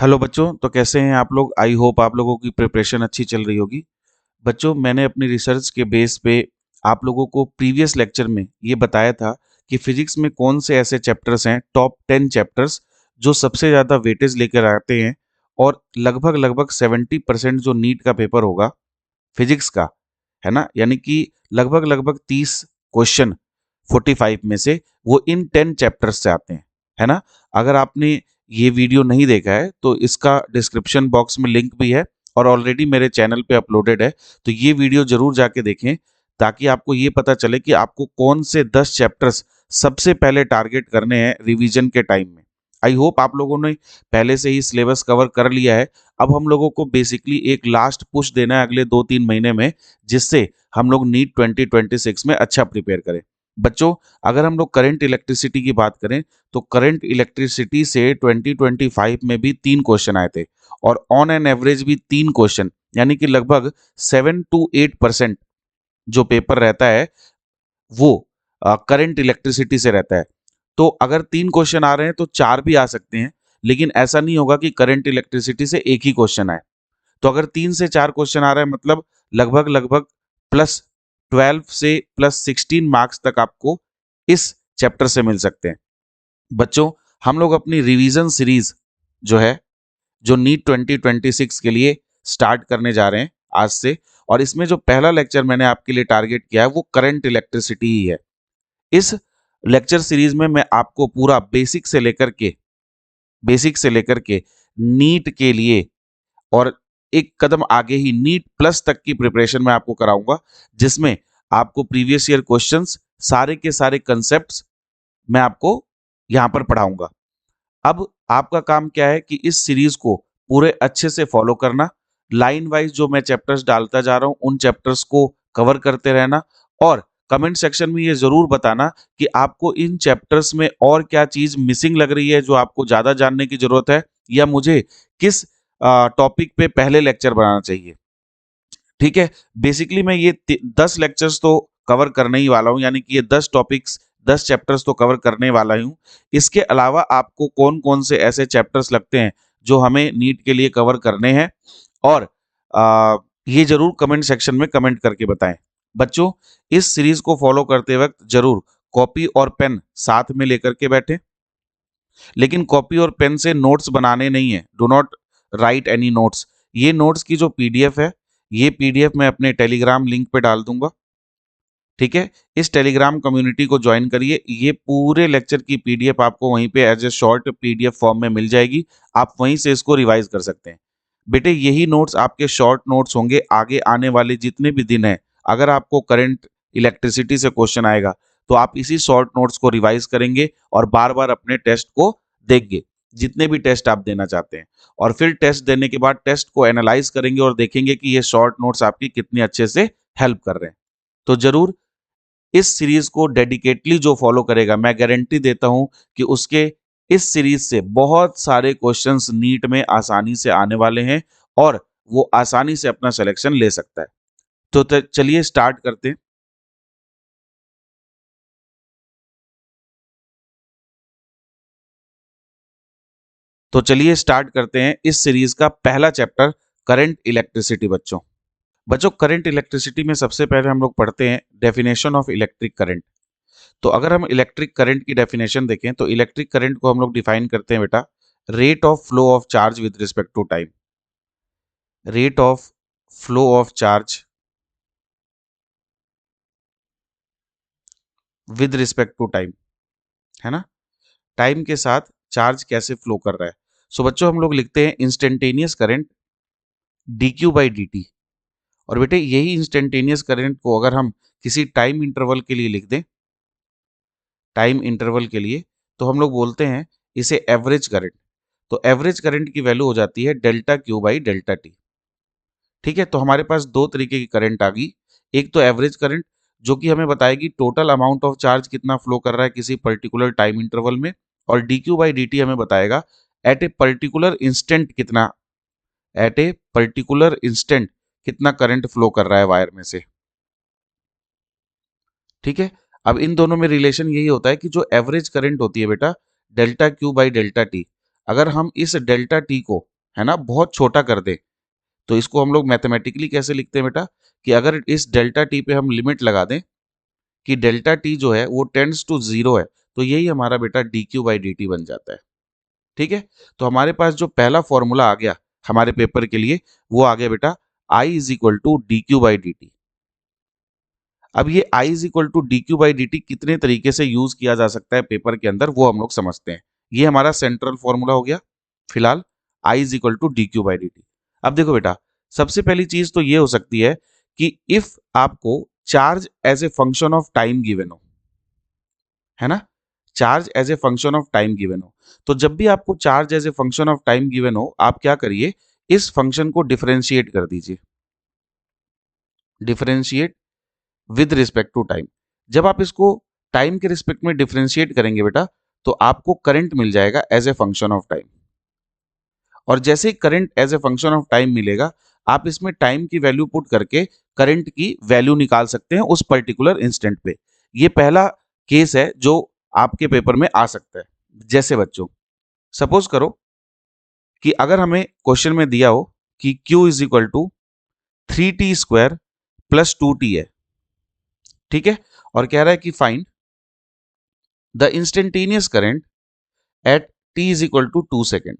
Hello बच्चों, तो कैसे हैं आप लोग? आई होप आप लोगों की प्रिपरेशन अच्छी चल रही होगी। बच्चों, मैंने अपनी रिसर्च के बेस पे आप लोगों को प्रीवियस लेक्चर में ये बताया था कि फिजिक्स में कौन से ऐसे चैप्टर्स हैं, टॉप 10 चैप्टर्स जो सबसे ज़्यादा वेटेज लेकर आते हैं और लगभग लगभग 70% जो नीट का पेपर होगा फिजिक्स का, है ना, यानी कि लगभग लगभग 30 क्वेश्चन 45 में से वो इन 10 चैप्टर्स से आते हैं, है ना। अगर आपने ये वीडियो नहीं देखा है तो इसका डिस्क्रिप्शन बॉक्स में लिंक भी है और ऑलरेडी मेरे चैनल पे अपलोडेड है, तो ये वीडियो जरूर जाके देखें ताकि आपको ये पता चले कि आपको कौन से 10 चैप्टर्स सबसे पहले टारगेट करने हैं रिवीजन के टाइम में। आई होप आप लोगों ने पहले से ही सिलेबस कवर कर लिया है। अब हम लोगों को बेसिकली एक लास्ट पुश देना है अगले 2-3 महीने में, जिससे हम लोग नीट 2026 में अच्छा प्रिपेयर करें। बच्चों, अगर हम लोग करंट इलेक्ट्रिसिटी की बात करें तो करंट इलेक्ट्रिसिटी से 2025 में भी 3 क्वेश्चन आए थे और ऑन एन एवरेज भी 3 क्वेश्चन, यानी कि लगभग 7 to 8% जो पेपर रहता है वो करंट इलेक्ट्रिसिटी से रहता है। तो अगर 3 क्वेश्चन आ रहे हैं तो 4 भी आ सकते हैं, लेकिन ऐसा नहीं होगा कि करंट इलेक्ट्रिसिटी से एक ही क्वेश्चन आए। तो अगर 3 से 4 क्वेश्चन आ रहे हैं मतलब लगभग लगभग +12 से +16 मार्क्स तक आपको इस चैप्टर से मिल सकते हैं। बच्चों, हम लोग अपनी रिवीजन सीरीज जो है, जो नीट 2026 के लिए स्टार्ट करने जा रहे हैं आज से, और इसमें जो पहला लेक्चर मैंने आपके लिए टारगेट किया है वो करंट इलेक्ट्रिसिटी ही है। इस लेक्चर सीरीज में मैं आपको पूरा बेसिक से लेकर के नीट के लिए और एक कदम आगे ही नीट प्लस तक की प्रिपरेशन मैं आपको कराऊंगा, जिसमें आपको प्रीवियस ईयर क्वेश्चंस, सारे के सारे कंसेप्ट्स मैं आपको यहां पर पढ़ाऊंगा। अब आपका काम क्या है कि इस सीरीज को पूरे अच्छे से फॉलो करना, लाइन वाइज जो मैं चैप्टर्स डालता जा रहा हूं उन चैप्टर्स को कवर करते रहना, और कमेंट सेक्शन में ये जरूर बताना कि आपको इन चैप्टर्स में और क्या चीज मिसिंग लग रही है, जो आपको ज्यादा जानने की जरूरत है, या मुझे किस टॉपिक पे पहले लेक्चर बनाना चाहिए। ठीक है, बेसिकली मैं ये 10 लेक्चर्स तो कवर करने ही वाला हूँ, यानी कि ये 10 टॉपिक्स, 10 चैप्टर्स तो कवर करने वाला ही हूँ। इसके अलावा आपको कौन कौन से ऐसे चैप्टर्स लगते हैं जो हमें नीट के लिए कवर करने हैं, और ये जरूर कमेंट सेक्शन में कमेंट करके बताएं। बच्चों, इस सीरीज को फॉलो करते वक्त जरूर कॉपी और पेन साथ में लेकर के बैठे, लेकिन कॉपी और पेन से नोट्स बनाने नहीं है। Do not right any notes. ये नोट्स की जो पीडीएफ है, ये पीडीएफ मैं अपने टेलीग्राम लिंक पे डाल दूंगा। ठीक है, इस टेलीग्राम कम्युनिटी को ज्वाइन करिए। ये पूरे लेक्चर की पीडीएफ आपको वहीं पे as a short PDF form में मिल जाएगी। आप वहीं से इसको रिवाइज कर सकते हैं। बेटे, यही नोट्स आपके शॉर्ट नोट्स होंगे आगे आने वाले जितने भी दिन हैं। अगर आपको करंट इलेक्ट्रिसिटी से क्वेश्चन आएगा तो आप इसी शॉर्ट नोट्स को रिवाइज करेंगे और बार बार अपने टेस्ट को देंगे, जितने भी टेस्ट आप देना चाहते हैं, और फिर टेस्ट देने के बाद टेस्ट को एनालाइज करेंगे और देखेंगे कि ये शॉर्ट नोट्स आपकी कितनी अच्छे से हेल्प कर रहे हैं। तो जरूर इस सीरीज को डेडिकेटली जो फॉलो करेगा, मैं गारंटी देता हूं कि उसके इस सीरीज से बहुत सारे क्वेश्चंस नीट में आसानी से आने वाले हैं और वो आसानी से अपना सिलेक्शन ले सकता है। तो चलिए स्टार्ट करते हैं। तो चलिए स्टार्ट करते हैं इस सीरीज का पहला चैप्टर, करंट इलेक्ट्रिसिटी। बच्चों बच्चों करंट इलेक्ट्रिसिटी में सबसे पहले हम लोग पढ़ते हैं डेफिनेशन ऑफ इलेक्ट्रिक करंट। तो अगर हम इलेक्ट्रिक करंट की डेफिनेशन देखें तो इलेक्ट्रिक करंट को हम लोग डिफाइन करते हैं बेटा, rate of flow of charge with respect to time. Rate of flow of charge with respect to time, है ना। टाइम के साथ चार्ज कैसे फ्लो कर रहा है। सो बच्चों हम लोग लिखते हैं instantaneous current D Q by D T. और बेटे यही इंस्टेंटेनियस करंट को अगर हम किसी टाइम इंटरवल के लिए लिख दें, टाइम इंटरवल के लिए, तो हम लोग बोलते हैं इसे एवरेज करंट। तो एवरेज करंट की वैल्यू हो जाती है delta Q by delta T. ठीक है, तो हमारे पास दो तरीके की करंट आ गई। एक तो एवरेज करंट जो कि हमें बताएगी टोटल अमाउंट ऑफ चार्ज कितना फ्लो कर रहा है किसी पर्टिकुलर टाइम इंटरवल में, और D Q by D T हमें बताएगा एट ए पर्टिकुलर इंस्टेंट कितना, एट ए पर्टिकुलर इंस्टेंट कितना करंट फ्लो कर रहा है वायर में से। ठीक है, अब इन दोनों में रिलेशन यही होता है कि जो एवरेज करंट होती है बेटा, delta Q by delta T, अगर हम इस डेल्टा टी को है ना, बहुत छोटा कर दें, तो इसको हम लोग मैथमेटिकली कैसे लिखते हैं बेटा, कि अगर इस डेल्टा टी पे हम लिमिट लगा दें कि डेल्टा टी जो है वो टेंड्स टू जीरो है, तो यही हमारा बेटा D Q by D T बन जाता है। ठीक है, तो हमारे पास जो पहला फॉर्मूला आ गया हमारे पेपर के लिए, वो आ गया बेटा I is equal to D Q by D t. अब ये I is equal to D Q by D t कितने तरीके से यूज किया जा सकता है पेपर के अंदर, वो हम लोग समझते हैं। ये हमारा सेंट्रल फॉर्मूला हो गया फिलहाल, I is equal to D Q by D t. अब देखो बेटा, सबसे पहली चीज तो ये हो सकती है कि इफ आपको charge as a function of time given हो, है ना, charge as a function of time given हो, तो जब भी आपको charge as a function of time given हो, आप क्या करिए, इस फंक्शन को डिफरेंशिएट कर दीजिए, differentiate with respect to time. जब आप इसको टाइम के रिस्पेक्ट में डिफरेंशिएट करेंगे बेटा, तो आपको करंट मिल जाएगा as a function of time. और जैसे ही current as a function of time मिलेगा, आप इसमें टाइम की वैल्यू पुट करके करंट की वैल्यू निकाल सकते हैं उस पर्टिकुलर इंस्टेंट पे। ये पहला केस है जो आपके पेपर में आ सकता है। जैसे बच्चों, सपोज करो कि अगर हमें क्वेश्चन में दिया हो कि Q is equal to 3t² plus 2t है, ठीक है, और कह रहा है कि find the instantaneous current at t is equal to 2 second.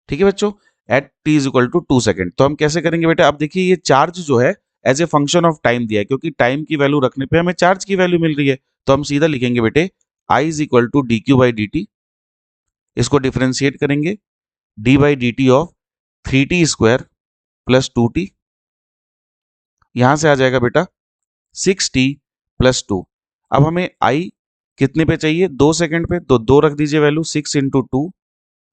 ठीक है बच्चों, at t is equal to 2 second. तो हम कैसे करेंगे बेटा, अब देखिए ये चार्ज जो है as a function of time दिया है, क्योंकि टाइम की वैल्यू रखने पे हमें चार्ज की वैल्यू मिल रही है, तो हम सीधा लिखेंगे बेटे I is equal to D Q by D t, इसको डिफ्रेंशिएट करेंगे d by D t of 3t² plus 2t, यहां से आ जाएगा बेटा 6t प्लस 2। अब हमें आई कितने पे चाहिए, 2 सेकेंड पे, तो 2 रख दीजिए वैल्यू, 6 इंटू 2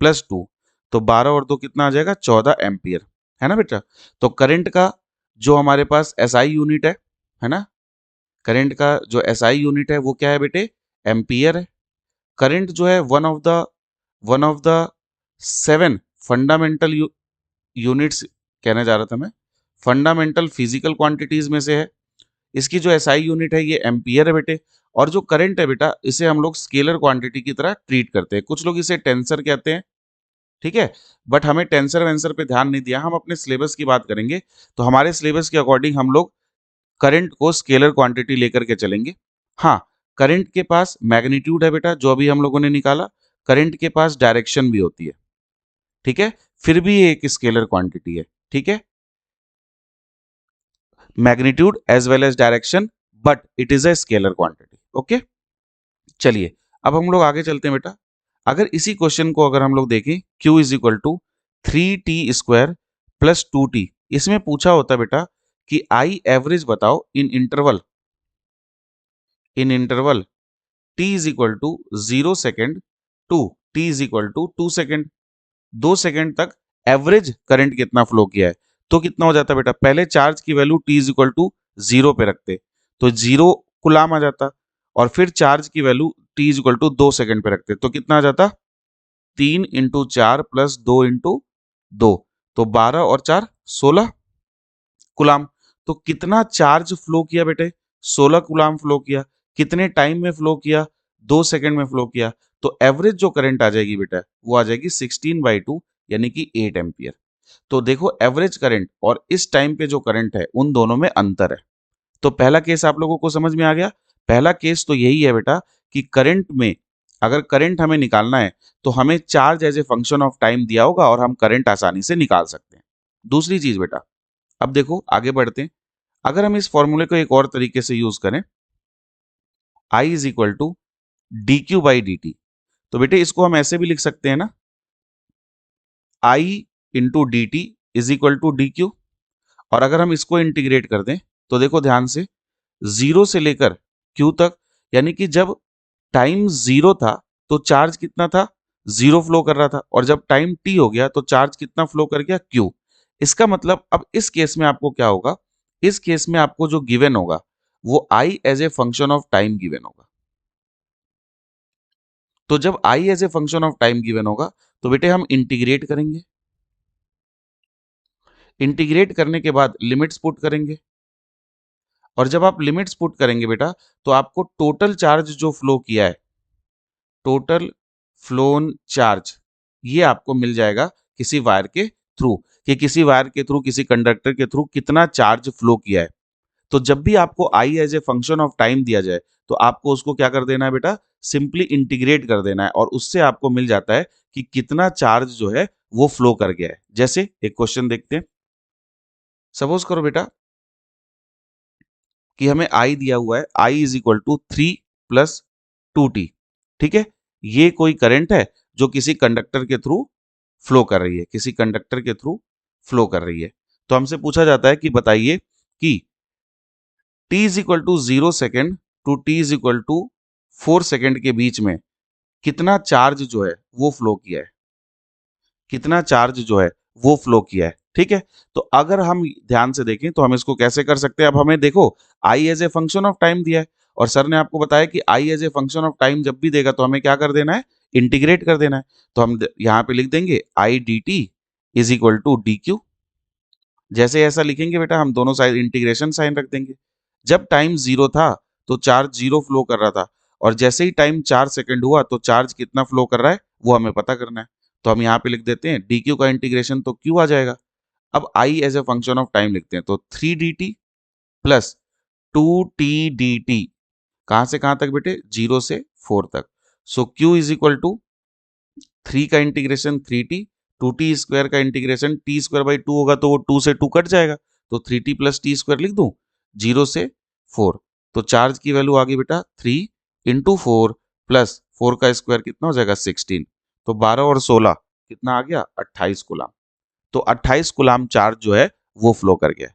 प्लस 2, तो 12 और 2 कितना आ जाएगा, 14 एम्पियर, है ना बेटा। तो करंट का जो हमारे पास एसआई यूनिट है ना, करंट का जो एसआई यूनिट है वो क्या है बेटे, एम्पियर है। करंट जो है one of the 7 fundamental units कहने जा रहा था मैं, फंडामेंटल फिजिकल क्वांटिटीज में से है। इसकी जो एसआई यूनिट है ये एम्पियर है बेटे। और जो करंट है बेटा, इसे हम लोग स्केलर क्वांटिटी की तरह ट्रीट करते हैं, कुछ लोग इसे टेंसर कहते हैं, ठीक है, बट हमें टेंसर वेंसर पे ध्यान नहीं दिया, हम अपने सिलेबस की बात करेंगे। तो हमारे सिलेबस के अकॉर्डिंग हम लोग करंट को स्केलर क्वांटिटी लेकर के चलेंगे। हाँ, करंट के पास मैग्नीट्यूड है बेटा, जो अभी हम लोगों ने निकाला, करंट के पास डायरेक्शन भी होती है, ठीक है, फिर भी ये एक स्केलर क्वांटिटी है, ठीक है, magnitude as well as direction, but it is a scalar quantity. Okay, चलिए अब हम लोग आगे चलते हैं बेटा। अगर इसी क्वेश्चन को अगर हम लोग देखें, Q is equal to 3t² plus 2t, इसमें पूछा होता बेटा कि आई एवरेज बताओ in interval t is equal to 0 second to t is equal to 2 second, 2 second तक एवरेज करंट कितना फ्लो किया है। तो कितना हो जाता बेटा, पहले चार्ज की value t is equal to 0 पे रखते, तो 0 कुलाम आ जाता, और फिर चार्ज की value t is equal to 2 second पे रखते, तो कितना आ जाता, 3 इंटू 4 प्लस 2 इंटू 2, तो 12 और 4 16 कुलाम। तो कितना चार्ज फ्लो किया बेटे, 16 कुलाम फ्लो किया। कितने टाइम में फ्लो किया, 2 सेकेंड में फ्लो किया। तो एवरेज जो करंट आ जाएगी बेटा, वो आ जाएगी 16/2, यानी कि 8 एम्पियर। तो देखो एवरेज करंट और इस टाइम पे जो करंट है, उन दोनों में अंतर है। तो पहला केस आप लोगों को समझ में आ गया। पहला केस तो यही है बेटा कि करंट में, अगर करंट हमें निकालना है तो हमें charge as a function of time दिया होगा और हम करंट आसानी से निकाल सकते हैं। दूसरी चीज बेटा, अब देखो आगे बढ़ते हैं। अगर हम इस फॉर्मूले को एक और तरीके से यूज करें, I is equal to D Q by D T, तो बेटे इसको हम ऐसे भी लिख सकते हैं ना, I into d T is equal to D q. और अगर हम इसको इंटीग्रेट कर दें, तो देखो ध्यान से, 0 से लेकर क्यू तक, यानी कि जब टाइम 0 था तो चार्ज कितना था, 0 फ्लो कर रहा था, और जब टाइम t हो गया तो चार्ज कितना फ्लो कर गया, q। इसका मतलब अब इस केस में आपको क्या होगा, इस केस में आपको जो गिवन होगा वो i as a function of time given होगा। तो जब i as a function of time given होगा, तो बेटे हम इंटीग्रेट करेंगे, इंटीग्रेट करने के बाद लिमिट्स पुट करेंगे, और जब आप लिमिट्स पुट करेंगे बेटा, तो आपको टोटल चार्ज जो फ्लो किया है, टोटल फ्लोन चार्ज, ये आपको मिल जाएगा किसी वायर के थ्रू, कि किसी वायर के थ्रू, किसी कंडक्टर के थ्रू कितना चार्ज फ्लो किया है। तो जब भी आपको I as a function of time दिया जाए तो आपको उसको क्या कर देना है बेटा, सिंपली इंटीग्रेट कर देना है और उससे आपको मिल जाता है कि कितना चार्ज जो है वो फ्लो कर गया है। जैसे एक क्वेश्चन देखते हैं। सपोज करो बेटा कि हमें आई दिया हुआ है, आई इज इक्वल टू 3 + 2t। ठीक है, ये कोई करंट है जो किसी कंडक्टर के थ्रू फ्लो कर रही है, किसी कंडक्टर के थ्रू फ्लो कर रही है। तो हमसे पूछा जाता है कि बताइए कि t is equal to 0 second to t is equal to 4 second के बीच में कितना चार्ज जो है वो फ्लो किया है, कितना चार्ज जो है वो फ्लो किया है। ठीक है, तो अगर हम ध्यान से देखें तो हम इसको कैसे कर सकते हैं। अब हमें देखो I as a function of time दिया है और सर ने आपको बताया कि I as a function of time जब भी देगा तो हमें क्या कर देना है, इंटीग्रेट कर देना है। तो हम यहाँ पे लिख देंगे I D T is equal to D Q. जैसे ऐसा लिखेंगे बेटा हम दोनों साइड इंटीग्रेशन साइन रख देंगे। जब टाइम 0 था तो चार्ज 0 फ्लो कर रहा था और जैसे ही टाइम 4 सेकंड हुआ तो चार्ज कितना फ्लो कर रहा है वो हमें पता करना है। तो हम यहाँ पे लिख देते हैं डी क्यू का इंटीग्रेशन तो क्यू आ जाएगा। अब I as a function of time लिखते हैं तो 3 dt प्लस 2 t dt। कहां से कहां तक बेटे, 0 से 4 तक। सो क्यू इज इक्वल टू 3 का इंटीग्रेशन 3t, 2t² का इंटीग्रेशन t²/2 होगा तो वो 2 से 2 कट जाएगा तो 3t प्लस t² लिख दूं 0 से 4। तो चार्ज की वैल्यू आ गई बेटा 3 × 4 प्लस 4 का स्क्वायर कितना हो जाएगा 16। तो 12 और 16 कितना आ गया 28 कूलाम। तो 28 कूलाम चार्ज जो है वो फ्लो कर गया।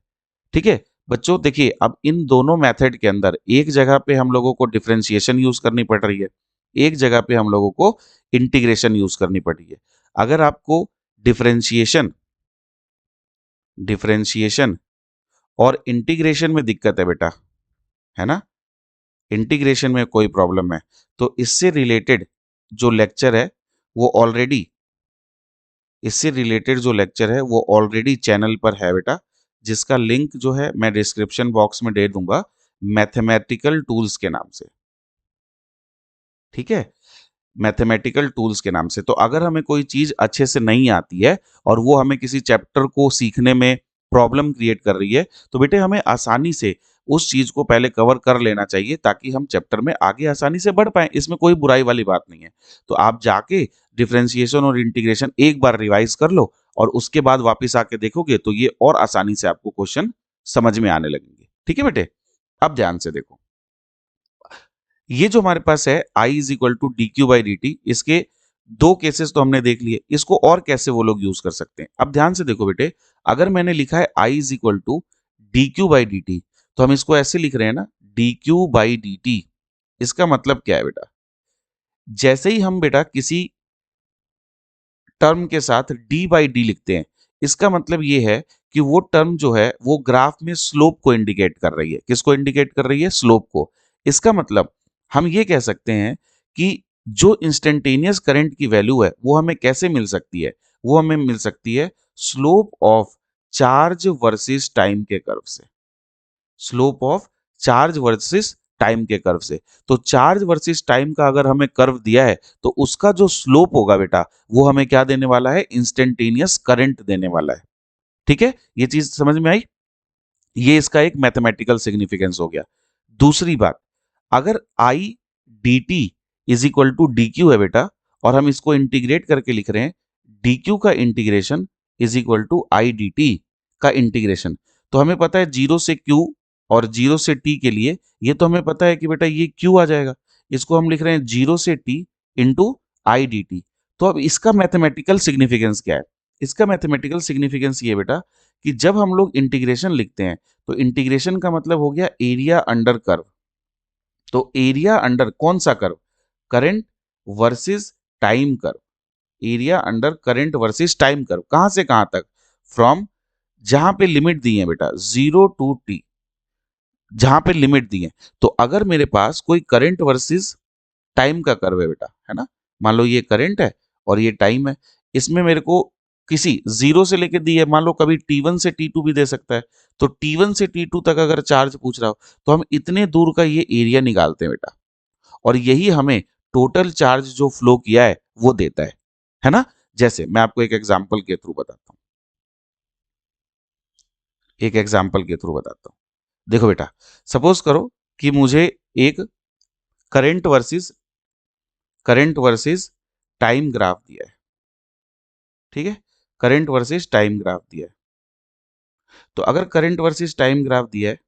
ठीक है बच्चों, देखिए अब इन दोनों मेथड के अंदर एक जगह पे हम लोगों को डिफरेंशिएशन यूज करनी पड़ रही है, एक जगह पे हम लोगों को इंटीग्रेशन यूज करनी पड़ रही है। अगर आपको डिफरेंशिएशन डिफरेंशिएशन और इंटीग्रेशन में दिक्कत है बेटा, है ना, इंटीग्रेशन में कोई प्रॉब्लम है तो इससे रिलेटेड जो लेक्चर है वो ऑलरेडी इससे रिलेटेड जो लेक्चर है वो ऑलरेडी चैनल पर है बेटा, जिसका लिंक जो है मैं डिस्क्रिप्शन बॉक्स में दे दूंगा, मैथमेटिकल टूल्स के नाम से। ठीक है, मैथमेटिकल टूल्स के नाम से। तो अगर हमें कोई चीज अच्छे से नहीं आती है और वो हमें किसी चैप्टर को सीखने में प्रॉब्लम क्रिएट कर रही है तो बेटे हमें आसानी से उस चीज को पहले कवर कर लेना चाहिए ताकि हम चैप्टर में आगे आसानी से बढ़ पाए। इसमें कोई बुराई वाली बात नहीं है। तो आप जाके डिफरेंशिएशन और इंटीग्रेशन एक बार रिवाइज कर लो और उसके बाद वापस आके देखोगे तो ये और आसानी से आपको क्वेश्चन समझ में आने लगेंगे। ठीक है बेटे, अब ध्यान से देखो, ये जो हमारे पास है I is equal to D Q by D T, इसके दो केसेस तो हमने देख लिए, इसको और कैसे वो लोग यूज कर सकते हैं। अब ध्यान से देखो बेटे, अगर मैंने लिखा है I is equal to D Q by D T तो हम इसको ऐसे लिख रहे हैं ना, D Q by D T. इसका मतलब क्या है बेटा, जैसे ही हम बेटा किसी टर्म के साथ डी बाई डी लिखते हैं, इसका मतलब ये है कि वो टर्म जो है वो ग्राफ में स्लोप को इंडिकेट कर रही है। किसको इंडिकेट कर रही है, स्लोप को। इसका मतलब हम ये कह सकते हैं कि जो इंस्टेंटेनियस करंट की वैल्यू है वो हमें कैसे मिल सकती है, वो हमें मिल सकती है slope of charge versus time के कर्व से। Slope of charge versus time के कर्व से। तो चार्ज वर्सेस टाइम का अगर हमें कर्व दिया है तो उसका जो स्लोप होगा बेटा वो हमें क्या देने वाला है, इंस्टेंटेनियस करंट देने वाला है। ठीक है, ये चीज समझ में आई। ये इसका एक मैथमेटिकल सिग्निफिकेंस हो गया। दूसरी बात, अगर I D T is equal to D Q है बेटा और हम इसको इंटीग्रेट करके लिख रहे हैं डी क्यू का integration is equal to I D T का इंटीग्रेशन। तो हमें पता है 0 से Q और 0 से T के लिए ये तो हमें पता है कि बेटा ये Q आ जाएगा। इसको हम लिख रहे हैं 0 से T इंटू आई डी टी। तो अब इसका मैथमेटिकल सिग्निफिकेंस क्या है, इसका मैथमेटिकल सिग्निफिकेंस ये बेटा कि जब हम लोग इंटीग्रेशन लिखते हैं तो इंटीग्रेशन का मतलब हो गया एरिया अंडर कर्व। तो एरिया अंडर कौन सा curve, current versus time curve. Area under current versus time curve, कहां से कहां तक, फ्रॉम जहां पे लिमिट दी है बेटा 0 टू T, जहां पे लिमिट दी है। तो अगर मेरे पास कोई करंट वर्सेस टाइम का कर्व है बेटा, है ना, मान लो ये करंट है और ये टाइम है, इसमें मेरे को किसी 0 से लेके दी है, मान लो कभी T1 से T2 भी दे सकता है। तो T1 से T2 तक अगर चार्ज पूछ रहा हो तो हम इतने दूर का ये एरिया निकालते हैं बेटा और यही हमें टोटल चार्ज जो फ्लो किया है वो देता है ना। जैसे मैं आपको एक एग्जाम्पल के थ्रू बताता हूँ, एक एग्जाम्पल के थ्रू बताता हूँ। देखो बेटा, सपोज करो कि मुझे एक करंट वर्सेस टाइम ग्राफ दिया है, ठीक है, करंट वर्सेस टाइम ग्राफ दिया है। तो अगर करंट वर्सेस टाइम ग्राफ दिया है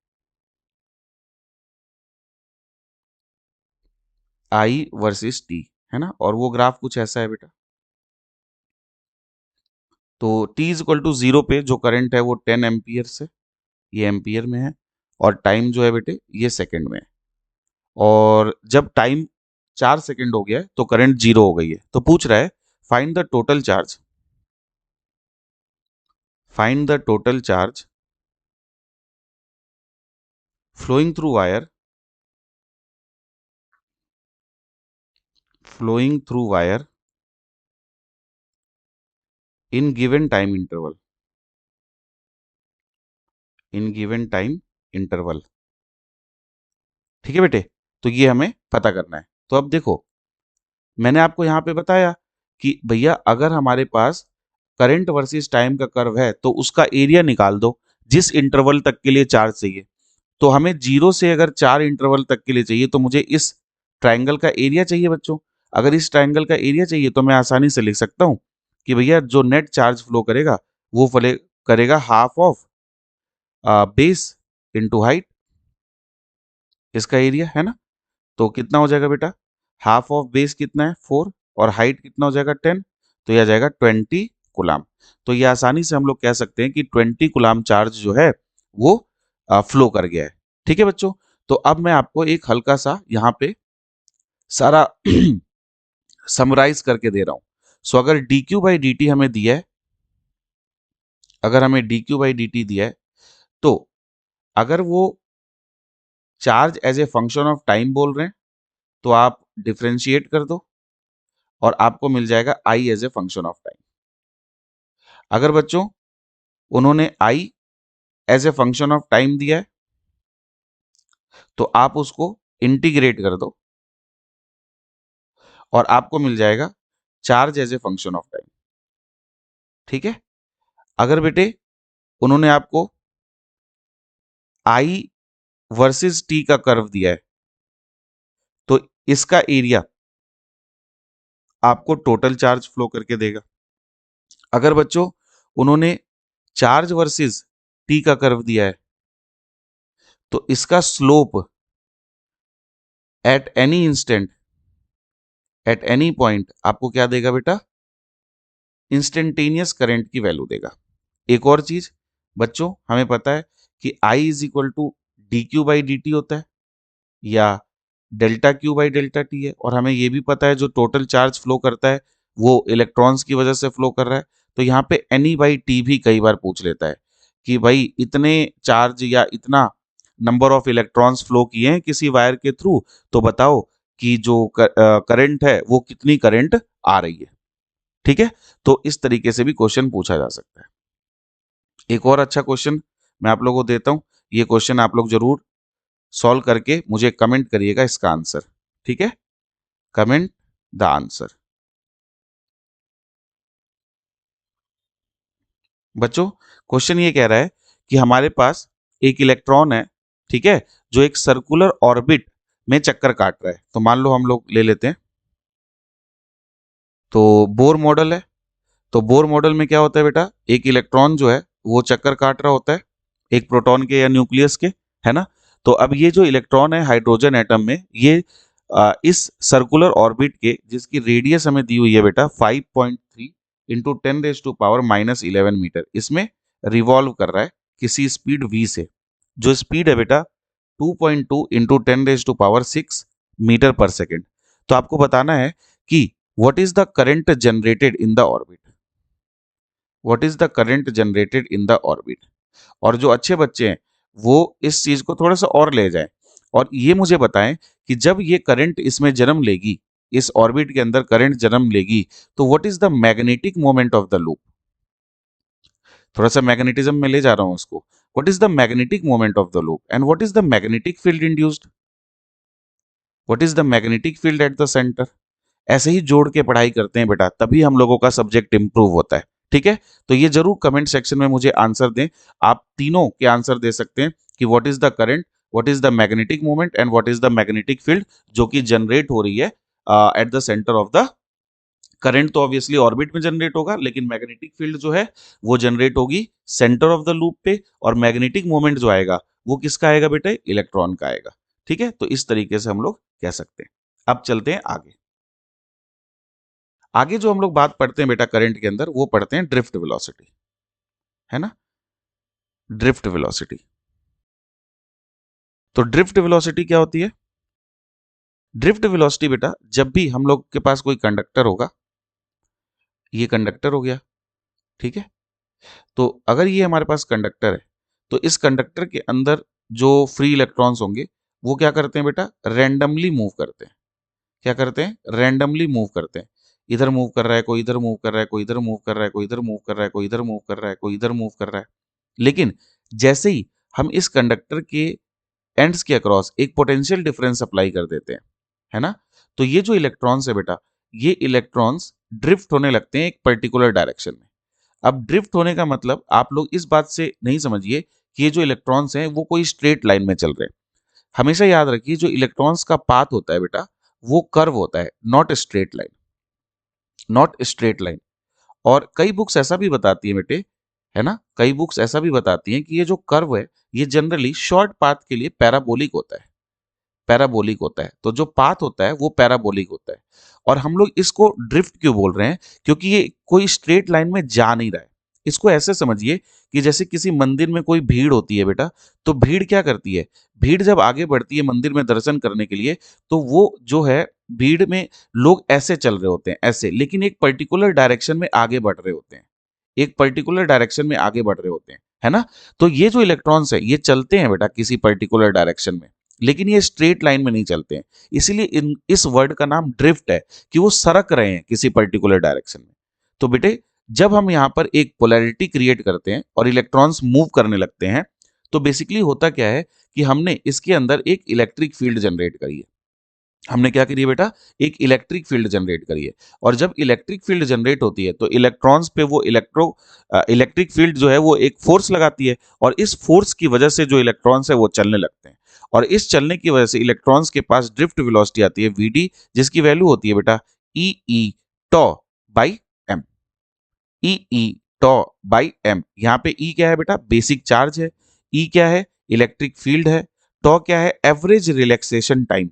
आई वर्सेस टी, है ना, और वो ग्राफ कुछ ऐसा है बेटा। तो टी इज इक्वल टू 0 पे जो करंट है वो 10 एम्पियर से, ये एम्पियर में है, और टाइम जो है बेटे ये सेकंड में है। और जब टाइम 4 सेकंड हो गया है तो करंट 0 हो गई है। तो पूछ रहा है find the total charge, find the total charge flowing through wire, flowing through wire in given time interval, in given time interval। ठीक है बेटे, तो ये हमें पता करना है। तो अब देखो, मैंने आपको यहां पे बताया कि भैया अगर हमारे पास करंट वर्सेस टाइम का कर्व है तो उसका एरिया निकाल दो जिस इंटरवल तक के लिए चार्ज चाहिए। तो हमें 0 से अगर 4 इंटरवल तक के लिए चाहिए तो मुझे इस ट्राइंगल का एरिया चाहिए बच्चों। अगर इस ट्राइंगल का एरिया चाहिए तो मैं आसानी से लिख सकता हूं कि भैया जो नेट चार्ज फ्लो करेगा वो फ्ले करेगा half of base into height, इसका एरिया है ना। तो कितना हो जाएगा बेटा, हाफ ऑफ बेस कितना है 4, और हाइट कितना हो जाएगा 10, तो यह आ जाएगा 20 कुलाम। तो ये आसानी से हम लोग कह सकते हैं कि 20 कुलाम चार्ज जो है वो फ्लो कर गया है। ठीक है बच्चों, तो अब मैं आपको एक हल्का सा यहाँ पे सारा समराइज करके दे रहा हूं। सो अगर D Q by D T हमें दिया है, अगर हमें D Q by D T दिया है, तो अगर वो charge as a function of time बोल रहे हैं तो आप डिफ्रेंशिएट कर दो और आपको मिल जाएगा I as a function of time. अगर बच्चों उन्होंने I as a function of time दिया है तो आप उसको इंटीग्रेट कर दो और आपको मिल जाएगा charge as a function of time. ठीक है, अगर बेटे उन्होंने आपको आई वर्सेस टी का कर्व दिया है तो इसका एरिया आपको टोटल चार्ज फ्लो करके देगा। अगर बच्चों उन्होंने चार्ज वर्सेस टी का कर्व दिया है तो इसका slope at any instant, at any point आपको क्या देगा बेटा, इंस्टेंटेनियस करंट की वैल्यू देगा। एक और चीज बच्चों, हमें पता है कि I is equal to D Q by D T होता है या delta Q by delta T है, और हमें ये भी पता है जो टोटल चार्ज फ्लो करता है वो इलेक्ट्रॉन्स की वजह से फ्लो कर रहा है। तो यहाँ पे एनी बाई टी भी कई बार पूछ लेता है कि भाई इतने चार्ज या इतना नंबर ऑफ इलेक्ट्रॉन्स फ्लो किए हैं किसी वायर के थ्रू, तो बताओ कि जो करंट है वो कितनी करंट आ रही है। ठीक है, तो इस तरीके से भी क्वेश्चन पूछा जा सकता है। एक और अच्छा क्वेश्चन मैं आप लोगों को देता हूं, ये क्वेश्चन आप लोग जरूर सॉल्व करके मुझे कमेंट करिएगा इसका आंसर। ठीक है, कमेंट द आंसर। बच्चों क्वेश्चन ये कह रहा है कि हमारे पास एक इलेक्ट्रॉन है, ठीक है, जो एक सर्कुलर ऑर्बिट में चक्कर काट रहा है। तो मान लो हम लोग ले लेते हैं, तो बोर मॉडल है। तो बोर मॉडल में क्या होता है बेटा, एक इलेक्ट्रॉन जो है वो चक्कर काट रहा होता है एक प्रोटॉन के या न्यूक्लियस के, है ना। तो अब ये जो इलेक्ट्रॉन है हाइड्रोजन एटम में, ये इस सर्कुलर ऑर्बिट के जिसकी रेडियस हमें दी हुई है बेटा 5.3 इंटू 10⁻⁻11 मीटर, इसमें रिवॉल्व कर रहा है किसी स्पीड v से। जो स्पीड है बेटा 2.2 इंटू 10⁻6 मीटर पर सेकेंड। तो आपको बताना है कि what is the current generated in the orbit, what is the current generated in the orbit. और जो अच्छे बच्चे हैं वो इस चीज को थोड़ा सा और ले जाएं और ये मुझे बताएं कि जब ये करंट इसमें जन्म लेगी, इस ऑर्बिट के अंदर करंट जन्म लेगी, तो what is the magnetic moment of the loop. थोड़ा सा मैग्नेटिज्म में ले जा रहा हूं उसको। What is the magnetic moment of the loop and what is the magnetic field induced, what is the magnetic field at the centre ऐसे ही जोड़ के पढ़ाई करते हैं बेटा, तभी हम लोगों का सब्जेक्ट इंप्रूव होता है। ठीक है, तो ये जरूर कमेंट सेक्शन में मुझे आंसर दें। आप तीनों के आंसर दे सकते हैं कि what is the current, what is the magnetic moment and what is the magnetic field जो कि जनरेट हो रही है at the centre of the current. तो ऑब्वियसली ऑर्बिट में जनरेट होगा, लेकिन मैग्नेटिक फील्ड जो है वो जनरेट होगी सेंटर ऑफ द लूप पे, और मैग्नेटिक मोमेंट जो आएगा वो किसका आएगा बेटा, इलेक्ट्रॉन का आएगा। ठीक है, तो इस तरीके से हम लोग कह सकते हैं। अब चलते हैं आगे। आगे जो हम लोग बात पढ़ते हैं बेटा करंट के अंदर, वो पढ़ते हैं ड्रिफ्ट वेलोसिटी, है ना, ड्रिफ्ट वेलोसिटी। तो ड्रिफ्ट वेलोसिटी क्या होती है? ड्रिफ्ट वेलोसिटी बेटा, जब भी हम लोग के पास कोई कंडक्टर होगा, ये कंडक्टर हो गया, ठीक है, तो अगर ये हमारे पास कंडक्टर है, तो इस कंडक्टर के अंदर जो फ्री इलेक्ट्रॉन्स होंगे वो क्या करते हैं बेटा, रैंडमली मूव करते हैं। क्या करते हैं? रैंडमली मूव करते हैं। इधर मूव कर रहा है, कोई इधर मूव कर रहा है, कोई इधर मूव कर रहा है, कोई इधर मूव कर रहा है, कोई इधर मूव कर रहा है, कोई इधर मूव कर रहा है। लेकिन जैसे ही हम इस कंडक्टर के एंड्स के अक्रॉस एक पोटेंशियल डिफरेंस अप्लाई कर देते हैं, है ना, तो ये जो इलेक्ट्रॉन्स है बेटा, ये इलेक्ट्रॉन्स ड्रिफ्ट होने लगते हैं एक पर्टिकुलर डायरेक्शन में। अब ड्रिफ्ट होने का मतलब आप लोग इस बात से नहीं समझिए कि ये जो इलेक्ट्रॉन्स हैं वो कोई स्ट्रेट लाइन में चल रहे हैं। हमेशा याद रखिए, जो इलेक्ट्रॉन्स का पाथ होता है बेटा, वो कर्व होता है, not straight line, not straight line. और कई बुक्स ऐसा भी बताती है बेटे, है ना, कई बुक्स ऐसा भी बताती हैं कि ये जो कर्व है ये जनरली शॉर्ट पाथ के लिए पैराबोलिक होता है, पैराबोलिक होता है। तो जो पाथ होता है वो पैराबोलिक होता है। और हम लोग इसको ड्रिफ्ट क्यों बोल रहे हैं? क्योंकि ये कोई स्ट्रेट लाइन में जा नहीं रहा है। इसको ऐसे समझिए कि जैसे किसी मंदिर में कोई भीड़ होती है बेटा, तो भीड़ क्या करती है, भीड़ जब आगे बढ़ती है मंदिर में दर्शन करने के लिए, तो वो जो है, भीड़ में लोग ऐसे चल रहे होते हैं, ऐसे, लेकिन एक पर्टिकुलर डायरेक्शन में आगे बढ़ रहे होते हैं, एक पर्टिकुलर डायरेक्शन में आगे बढ़ रहे होते हैं, है ना। तो ये जो इलेक्ट्रॉन्स है ये चलते हैं बेटा किसी पर्टिकुलर डायरेक्शन में, लेकिन ये स्ट्रेट लाइन में नहीं चलते हैं। इसीलिए इस वर्ड का नाम ड्रिफ्ट है, कि वो सरक रहे हैं किसी पर्टिकुलर डायरेक्शन में। तो बेटे, जब हम यहाँ पर एक पोलैरिटी क्रिएट करते हैं और इलेक्ट्रॉन्स मूव करने लगते हैं, तो बेसिकली होता क्या है कि हमने इसके अंदर एक इलेक्ट्रिक फील्ड जनरेट करी है। हमने क्या करी है बेटा, एक इलेक्ट्रिक फील्ड जनरेट करी है। और जब इलेक्ट्रिक फील्ड जनरेट होती है तो इलेक्ट्रॉन्स पे वो इलेक्ट्रिक फील्ड जो है वो एक फोर्स लगाती है, और इस फोर्स की वजह से जो इलेक्ट्रॉन्स है वो चलने लगते हैं। और इस चलने की वजह से इलेक्ट्रॉन्स के पास ड्रिफ्ट वेलोसिटी आती है वीडी, जिसकी वैल्यू होती है बेटा e E tau by m. E E tau by m. यहाँ पे ई क्या है बेटा, बेसिक चार्ज है, ई क्या है, इलेक्ट्रिक फील्ड है, टॉ क्या है, average relaxation time,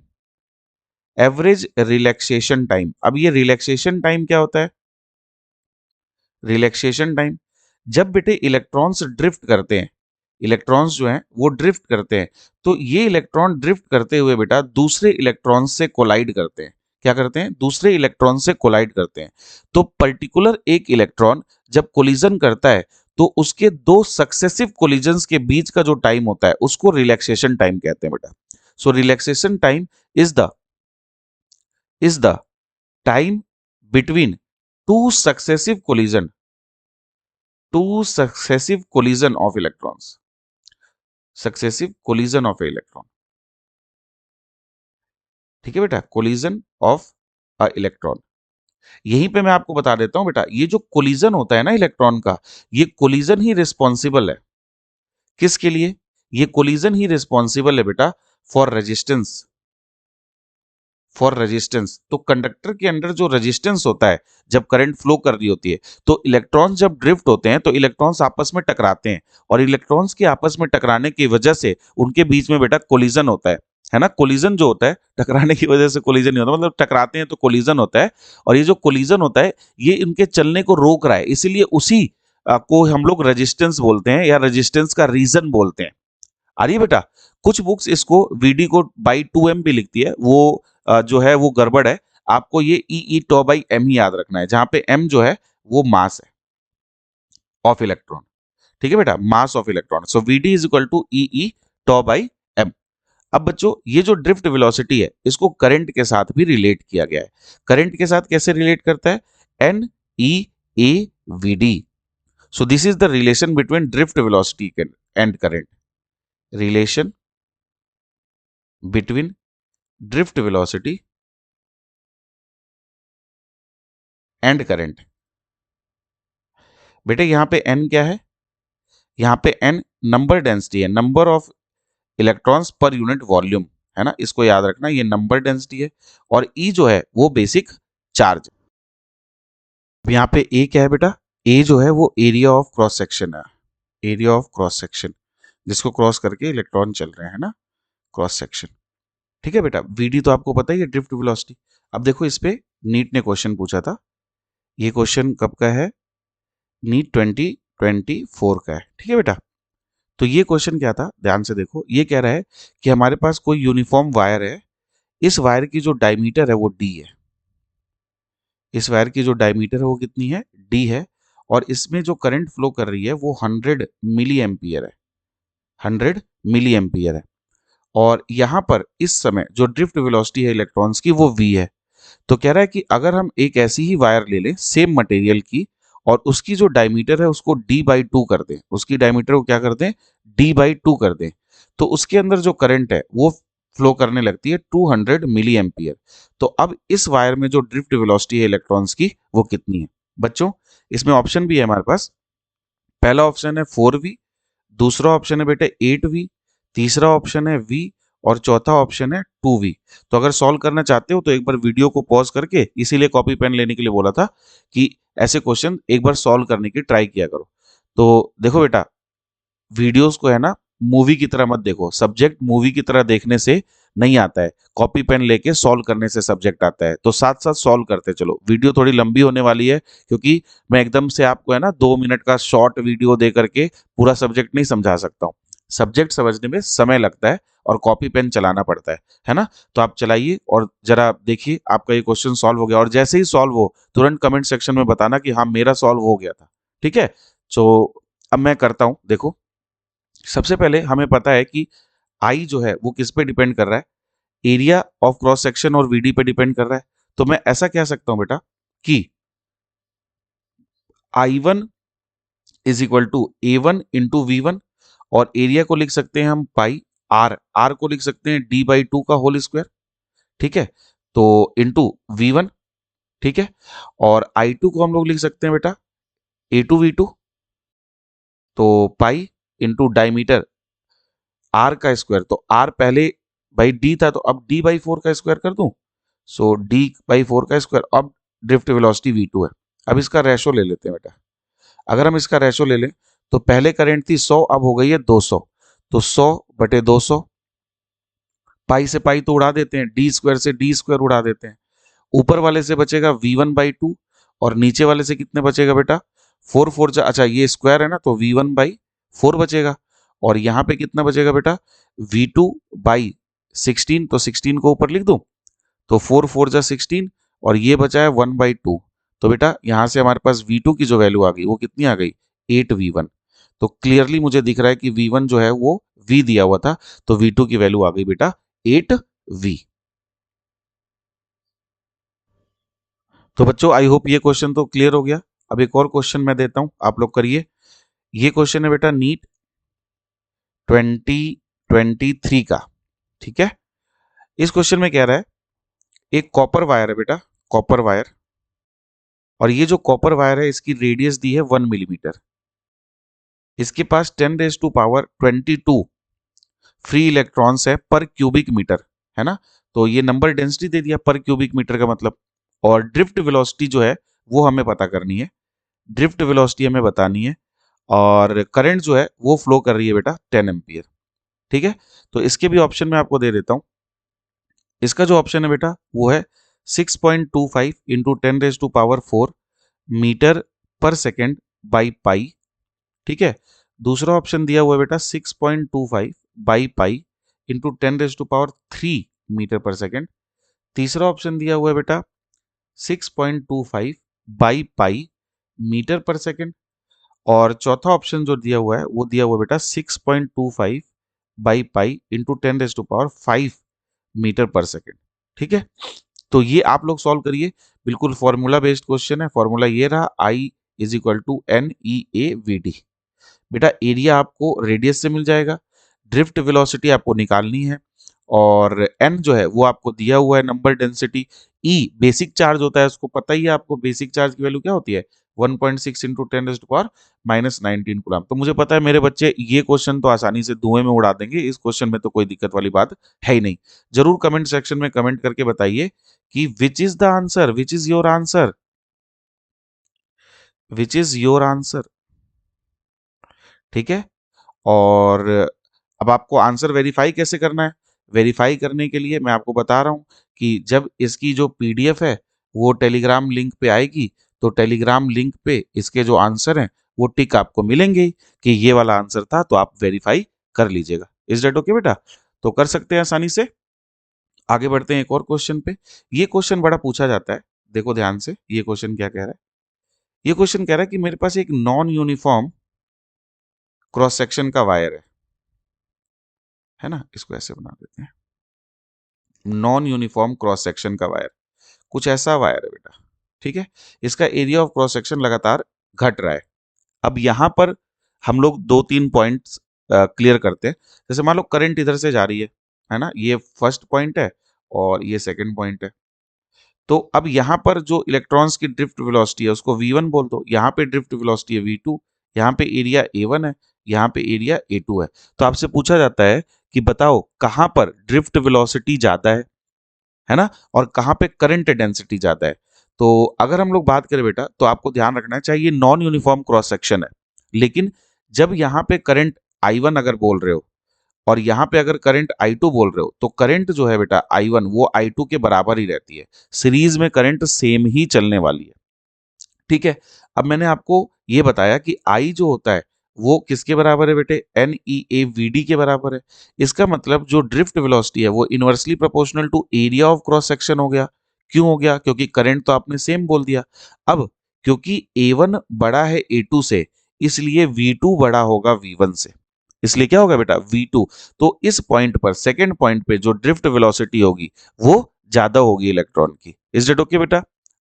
average relaxation time. अब ये रिलैक्सेशन टाइम क्या होता है? रिलैक्सेशन टाइम, जब बेटे इलेक्ट्रॉन्स ड्रिफ्ट करते हैं, इलेक्ट्रॉन्स जो हैं वो ड्रिफ्ट करते हैं, तो ये इलेक्ट्रॉन ड्रिफ्ट करते हुए बेटा दूसरे इलेक्ट्रॉन से कोलाइड करते हैं। क्या करते हैं? दूसरे इलेक्ट्रॉन से कोलाइड करते हैं। तो पर्टिकुलर एक इलेक्ट्रॉन जब कोलिजन करता है, तो उसके दो सक्सेसिव कोलिजन्स के बीच का जो टाइम होता है उसको रिलैक्सेशन टाइम कहते हैं बेटा। So relaxation time is the is the time between two successive collision, two successive collision of electrons, successive collision of electron। ठीक है बेटा, कोलिजन ऑफ अ इलेक्ट्रॉन। यहीं पे मैं आपको बता देता हूं बेटा, ये जो कोलिजन होता है ना इलेक्ट्रॉन का, ये कोलिजन ही रिस्पॉन्सिबल है किसके लिए? ये कोलिजन ही रिस्पॉन्सिबल है बेटा फॉर रेजिस्टेंस, फॉर रेजिस्टेंस। तो कंडक्टर के अंदर जो रेजिस्टेंस होता है जब करंट फ्लो कर रही होती है, तो इलेक्ट्रॉन्स जब ड्रिफ्ट होते हैं तो इलेक्ट्रॉन्स आपस में टकराते हैं, और इलेक्ट्रॉन्स के आपस में टकराने की वजह से उनके बीच में बेटा कोलिजन होता है ना। कोलिजन जो होता है, टकराने की वजह से कोलिजन नहीं होता, मतलब टकराते हैं तो कोलिजन होता है। और ये जो कोलिजन होता है ये इनके चलने को रोक रहा है, इसीलिए उसी को हम लोग रेजिस्टेंस बोलते हैं, या रेजिस्टेंस का रीजन बोलते हैं। आ रही है बेटा? कुछ बुक्स इसको वीडी को बाई 2m भी लिखती है, वो जो है वो गड़बड़ है। आपको ये ई ई टॉ बाई एम ही याद रखना है, जहां पे m जो है वो मास है ऑफ इलेक्ट्रॉन। ठीक है बेटा, mass of electron. So V D is equal to E E tau by M. अब बच्चों, ये जो ड्रिफ्ट वेलोसिटी है इसको करंट के साथ भी रिलेट किया गया है। करंट के साथ कैसे रिलेट करता है? N E A V D. So this is the relation between drift velocity and current. Relation between drift velocity and current. बेटे यहाँ पे n क्या है, यहाँ पे n नंबर डेंसिटी है, number of electrons per unit volume, है ना, इसको याद रखना, ये नंबर डेंसिटी है। और E जो है वो बेसिक चार्ज। यहाँ पे A क्या है बेटा, A जो है वो एरिया ऑफ क्रॉस सेक्शन है, एरिया ऑफ क्रॉस सेक्शन, जिसको क्रॉस करके इलेक्ट्रॉन चल रहे हैं ना, क्रॉस सेक्शन। ठीक है बेटा, VD तो आपको पता ही है, ड्रिफ्ट वेलोसिटी। अब देखो इस पे नीट ने क्वेश्चन पूछा था, ये क्वेश्चन कब का है, नीट 2024 का है। ठीक है बेटा, तो ये क्वेश्चन क्या था, ध्यान से देखो, ये कह रहा है कि हमारे पास कोई यूनिफॉर्म वायर है, इस वायर की जो डायमीटर है वो D है, इस वायर की जो डायमीटर है वो कितनी है, D है, और इसमें जो करंट फ्लो कर रही है वो 100 मिली एम्पियर है, 100 मिली एम्पियर है। और यहां पर इस समय जो ड्रिफ्ट वेलोसिटी है इलेक्ट्रॉन्स की वो v है। तो कह रहा है कि अगर हम एक ऐसी ही वायर ले लें सेम मटेरियल की, और उसकी जो डायमीटर है उसको d/2 कर दें, उसकी डायमीटर को क्या कर दें, d/2 कर दें, तो उसके अंदर जो करंट है वो फ्लो करने लगती है 200 मिली एम्पियर। तो अब इस वायर में जो ड्रिफ्ट वेलोसिटी है इलेक्ट्रॉन्स की वो कितनी है बच्चों, इसमें ऑप्शन भी है हमारे पास। पहला ऑप्शन है 4v, दूसरा ऑप्शन है बेटे 8v, तीसरा ऑप्शन है v, और चौथा ऑप्शन है 2v। तो अगर सॉल्व करना चाहते हो तो एक बार वीडियो को पॉज करके, इसीलिए कॉपी पेन लेने के लिए बोला था कि ऐसे क्वेश्चन एक बार सॉल्व करने की ट्राई किया करो। तो देखो बेटा, वीडियोस को है ना मूवी की तरह मत देखो, सब्जेक्ट मूवी की तरह देखने से नहीं आता है, कॉपी पेन लेके सॉल्व करने से सब्जेक्ट आता है। तो साथ साथ सॉल्व करते चलो, वीडियो थोड़ी लंबी होने वाली है, क्योंकि मैं एकदम से आपको है ना 2 मिनट का शॉर्ट वीडियो दे करके पूरा सब्जेक्ट नहीं समझा सकता हूँ, सब्जेक्ट समझने में समय लगता है और कॉपी पेन चलाना पड़ता है ना। तो आप चलाइए और जरा देखिए आपका ये क्वेश्चन सॉल्व हो गया, और जैसे ही सॉल्व हो तुरंत कमेंट सेक्शन में बताना कि हाँ मेरा सॉल्व हो गया था। ठीक है, तो अब मैं करता हूं, देखो सबसे पहले हमें पता है कि आई जो है वो किस पे डिपेंड कर रहा है, एरिया ऑफ क्रॉस सेक्शन और वीडी पे डिपेंड कर रहा है। तो मैं ऐसा कह सकता हूं बेटा कि I1 is equal to A1 into V1, और एरिया को लिख सकते हैं हम पाई आर, आर को लिख सकते हैं d/2 का होल स्क्वायर। ठीक है, तो इंटू V1। ठीक है, और I2 को हम लोग लिख सकते हैं बेटा A2V2, तो पाई इंटू डायमीटर आर का स्क्वायर, तो आर पहले बाई डी था तो अब d/4 का स्क्वायर कर दूं, सो d/4 का स्क्वायर। अब ड्रिफ्ट वेलोसिटी v2 है। अब इसका रेशो ले लेते हैं बेटा, अगर हम इसका रेशो ले लें तो पहले करंट थी 100, अब हो गई है 200, तो 100/200, पाई से पाई तो उड़ा देते हैं, डी स्क्वायर से डी स्क्वायर उड़ा देते हैं, ऊपर वाले से बचेगा v1/2, और नीचे वाले से कितने बचेगा बेटा, 4 अच्छा ये स्क्वायर है ना, तो v1/4 बचेगा, और यहाँ पे कितना बचेगा बेटा, v2/16, तो 16 को ऊपर लिख दूं, तो 4 4 16, और ये बचा है 1/2। तो बेटा यहाँ से हमारे पास v2 की जो वैल्यू आ गई वो कितनी आ गई, 8v1। तो क्लियरली मुझे दिख रहा है कि v1 जो है वो v दिया हुआ था, तो v2 की वैल्यू आ गई बेटा 8v। तो बच्चों आई होप ये क्वेश्चन तो क्लियर हो गया। अब एक और क्वेश्चन मैं देता हूं, आप लोग करिए। ये क्वेश्चन है बेटा नीट 2023 का। ठीक है, इस क्वेश्चन में कह रहा है एक कॉपर वायर है बेटा, कॉपर वायर, और ये जो कॉपर वायर है इसकी रेडियस दी है 1 मिलीमीटर, इसके पास 10⁻²² फ्री इलेक्ट्रॉन्स है पर क्यूबिक मीटर, है ना। तो ये नंबर डेंसिटी दे दिया पर क्यूबिक मीटर का मतलब, और ड्रिफ्ट वेलोसिटी जो है वो हमें पता करनी है, ड्रिफ्ट वेलोसिटी हमें बतानी है, और करंट जो है वो फ्लो कर रही है बेटा 10 एम्पियर। ठीक है, तो इसके भी ऑप्शन मैं आपको दे देता हूं। इसका जो ऑप्शन है बेटा वो है 6.25 into 10⁻⁴ metre per second by pi. ठीक है, दूसरा ऑप्शन दिया हुआ है बेटा 6.25 by pi into 10⁻³ metre per second. तीसरा ऑप्शन दिया हुआ है बेटा 6.25 by pi metre per second, और चौथा ऑप्शन जो दिया हुआ है वो दिया हुआ है बेटा 6.25 by pi into 10⁵ metre per second. ठीक है, तो ये आप लोग सॉल्व करिए, बिल्कुल फॉर्मूला बेस्ड क्वेश्चन है। फॉर्मूला ये रहा, I is equal to NEAVD। बेटा एरिया आपको रेडियस से मिल जाएगा, ड्रिफ्ट वेलोसिटी आपको निकालनी है, और n जो है वो आपको दिया हुआ है number density. E basic charge होता है, उसको पता ही है आपको बेसिक चार्ज की वैल्यू क्या होती है, 1.6 इंटू 10⁻⁻19 कूलम। तो मुझे पता है मेरे बच्चे ये क्वेश्चन तो आसानी से धुएं में उड़ा देंगे, इस क्वेश्चन में तो कोई दिक्कत वाली बात है ही नहीं। जरूर कमेंट सेक्शन में कमेंट करके बताइए कि which is the answer, which is your answer, which is your answer. ठीक है, और अब आपको आंसर वेरीफाई कैसे करना है, वेरीफाई करने के लिए मैं आपको बता रहा हूं कि जब इसकी जो पीडीएफ है वो टेलीग्राम लिंक पे आएगी, तो टेलीग्राम लिंक पे इसके जो आंसर हैं वो टिक आपको मिलेंगे ही कि ये वाला आंसर था, तो आप वेरीफाई कर लीजिएगा। इज डेट ओके बेटा? तो कर सकते हैं आसानी से। आगे बढ़ते हैं एक और क्वेश्चन पे। ये क्वेश्चन बड़ा पूछा जाता है, देखो ध्यान से ये क्वेश्चन क्या कह रहा है। ये क्वेश्चन कह रहा है कि मेरे पास एक नॉन यूनिफॉर्म क्रॉस सेक्शन का वायर है ना, इसको ऐसे बना देते हैं, नॉन यूनिफॉर्म क्रॉस सेक्शन का वायर, कुछ ऐसा वायर है बेटा। ठीक है, इसका एरिया ऑफ क्रॉस सेक्शन लगातार घट रहा है। अब यहां पर हम लोग दो तीन पॉइंट्स क्लियर करते हैं। जैसे मान लो करंट इधर से जा रही है ना, ये फर्स्ट पॉइंट है और ये सेकंड पॉइंट है। तो अब यहाँ पर जो इलेक्ट्रॉन्स की ड्रिफ्ट वेलोसिटी है उसको v1 बोल दो, यहाँ पे ड्रिफ्ट वेलोसिटी है v2, यहाँ पे एरिया a1 है, यहाँ पे एरिया a2 है। तो आपसे पूछा जाता है कि बताओ कहाँ पर ड्रिफ्ट वेलोसिटी ज्यादा है ना, और कहाँ पे करंट डेंसिटी ज्यादा है। तो अगर हम लोग बात करें बेटा, तो आपको ध्यान रखना चाहिए नॉन यूनिफॉर्म क्रॉस सेक्शन है, लेकिन जब यहाँ पे करंट i1 अगर बोल रहे हो और यहाँ पे अगर करंट I2 बोल रहे हो, तो करंट जो है बेटा I1 वो I2 के बराबर ही रहती है, सीरीज में करंट सेम ही चलने वाली है। ठीक है, अब मैंने आपको ये बताया कि I जो होता है वो किसके बराबर है बेटे, NEAVD के बराबर है। इसका मतलब जो ड्रिफ्ट वेलोसिटी है वो inversely proportional to area of cross section हो गया। क्यों हो गया? क्योंकि करंट तो आपने सेम बोल दिया। अब क्योंकि A1 बड़ा है A2 से, इसलिए V2 बड़ा होगा V1 से, इसलिए क्या होगा बेटा V2। तो इस पॉइंट पर, सेकेंड पॉइंट पे जो ड्रिफ्ट वेलोसिटी होगी वो ज्यादा होगी इलेक्ट्रॉन की। इज डेट ओके बेटा?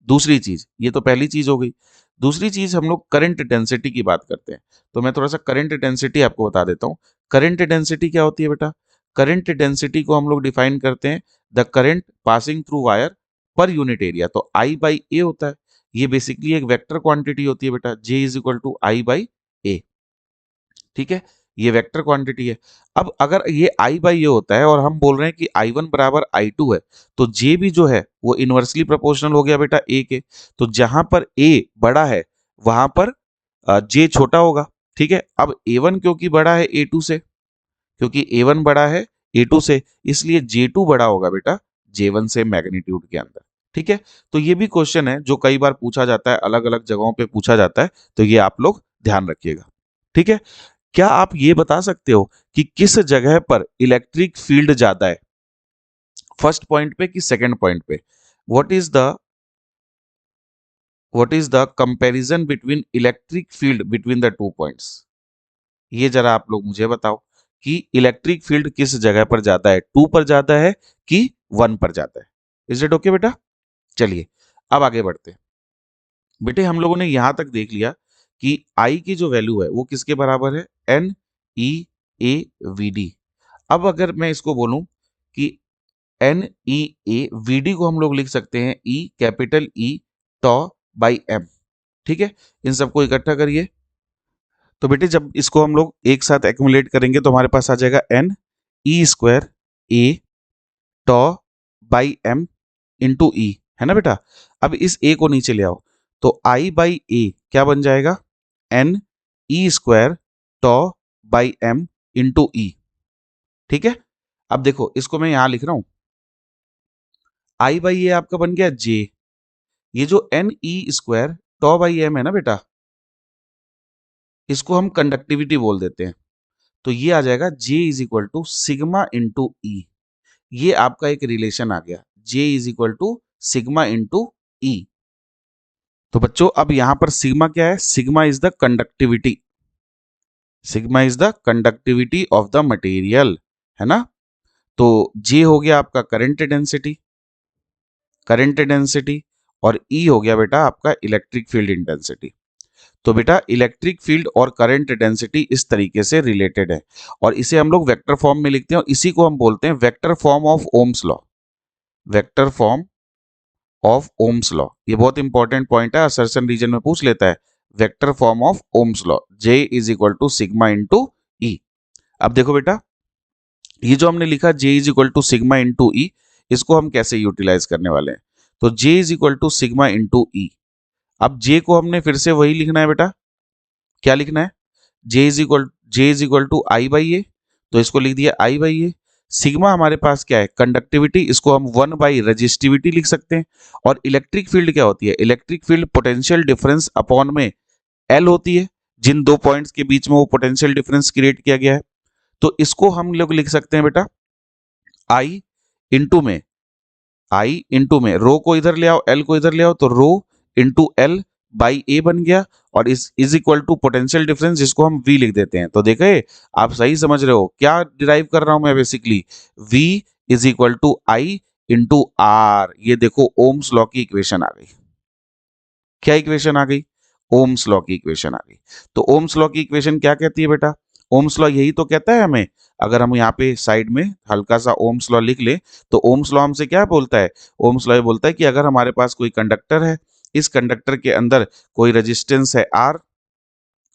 दूसरी चीज, ये तो पहली चीज हो गई। दूसरी चीज हम लोग करंट डेंसिटी की बात करते हैं, तो मैं थोड़ा सा करंट डेंसिटी आपको बता देता हूँ। करंट डेंसिटी क्या होती है बेटा? करंट डेंसिटी को हम लोग डिफाइन करते हैं the current passing through wire per unit area. तो I बाई ए होता है, ये बेसिकली एक वेक्टर क्वांटिटी होती है बेटा, J is equal to I by A. ठीक है, ये वेक्टर क्वांटिटी है। अब अगर ये I बाई ए होता है और हम बोल रहे हैं कि I1 बराबर I2 है, तो J भी जो है वो इनवर्सली प्रोपोर्शनल हो गया बेटा A के। तो जहां पर A बड़ा है वहां पर J छोटा होगा। ठीक है, अब A1 क्योंकि बड़ा है A2 से, क्योंकि A1 बड़ा है A2 से, इसलिए J2 बड़ा होगा बेटा J1 से मैग्नीट्यूड के अंदर। ठीक है, तो ये भी क्वेश्चन है जो कई बार पूछा जाता है, अलग अलग जगहों पे पूछा जाता है, तो ये आप लोग ध्यान रखिएगा। ठीक है, क्या आप ये बता सकते हो कि किस जगह पर इलेक्ट्रिक फील्ड ज्यादा है, फर्स्ट पॉइंट पे कि सेकंड पॉइंट पे? What is the comparison between electric field between the two points? ये जरा आप लोग मुझे बताओ कि इलेक्ट्रिक फील्ड किस जगह पर ज्यादा है, 2 पर ज्यादा है कि 1 पर ज्यादा है? इज इट ओके बेटा? चलिए अब आगे बढ़ते हैं। बेटे हम लोगों ने यहां तक देख लिया कि आई की जो वैल्यू है वो किसके बराबर है, NEAVD। अब अगर मैं इसको बोलूं कि NEAVD को हम लोग लिख सकते हैं E capital E tau by M। ठीक है, इन सबको इकट्ठा करिए। तो बेटे जब इसको हम लोग एक साथ एक्यूमुलेट करेंगे तो हमारे पास आ जाएगा NE² A tau by M into E, है ना बेटा। अब इस A को नीचे ले आओ, तो I बाई A क्या बन जाएगा, NE² tau by M into E। ठीक है, अब देखो इसको मैं यहां लिख रहा हूं, I बाई A आपका बन गया J, ये जो NE² टॉ बाई M है ना बेटा, इसको हम कंडक्टिविटी बोल देते हैं। तो ये आ जाएगा J is equal to sigma into E. ये आपका एक रिलेशन आ गया, J is equal to sigma into E. तो बच्चों अब यहां पर सिग्मा क्या है, sigma is the conductivity, sigma is the conductivity of the material, है ना। तो J हो गया आपका करंट डेंसिटी, करंट डेंसिटी, और E हो गया बेटा आपका इलेक्ट्रिक फील्ड इंटेंसिटी। तो बेटा इलेक्ट्रिक फील्ड और करंट डेंसिटी इस तरीके से रिलेटेड है और इसे हम लोग वेक्टर फॉर्म में लिखते हैं और इसी को हम बोलते हैं vector form of Ohm's law. Vector form of Ohm's law, ये बहुत इंपॉर्टेंट पॉइंट है, असर्शन रीजन में पूछ लेता है। Vector form of Ohm's law, J is equal to sigma into E. अब देखो बेटा, ये जो हमने लिखा J is equal to sigma into E, इसको हम कैसे यूटिलाइज करने वाले हैं? तो J is equal to sigma into E. अब J को हमने फिर से वही लिखना है बेटा, क्या लिखना है? J is equal to I by A, तो इसको लिख दिया आई बाई ए। सिग्मा हमारे पास क्या है? कंडक्टिविटी, इसको हम 1 बाई रेजिस्टिविटी लिख सकते हैं। और इलेक्ट्रिक फील्ड क्या होती है? Electric field potential difference upon में एल होती है, जिन दो पॉइंट्स के बीच में वो पोटेंशियल डिफरेंस क्रिएट किया गया है। तो इसको हम लोग लिख सकते हैं बेटा आई इंटू में रो को इधर ले आओ, एल को इधर ले आओ, तो rho into L by A बन गया और is equal to potential difference, जिसको हम वी लिख देते हैं। तो देखे आप सही समझ रहे हो क्या डिराइव कर रहा हूं मैं basically? V is equal to I into R. ये देखो ओम्स लॉ की इक्वेशन आ गई। क्या इक्वेशन आ गई? ओम्स लॉ की इक्वेशन आ गई। तो ओम्स लॉ की इक्वेशन क्या कहती है बेटा? ओम्स लॉ यही तो कहता है हमें, अगर हम यहाँ पे साइड में हल्का सा ओम्स लॉ लिख ले, तो ओम्स लॉ हमसे क्या बोलता है? ओम्स लॉ ये बोलता है कि अगर हमारे पास कोई कंडक्टर है, इस कंडक्टर के अंदर कोई रेजिस्टेंस है आर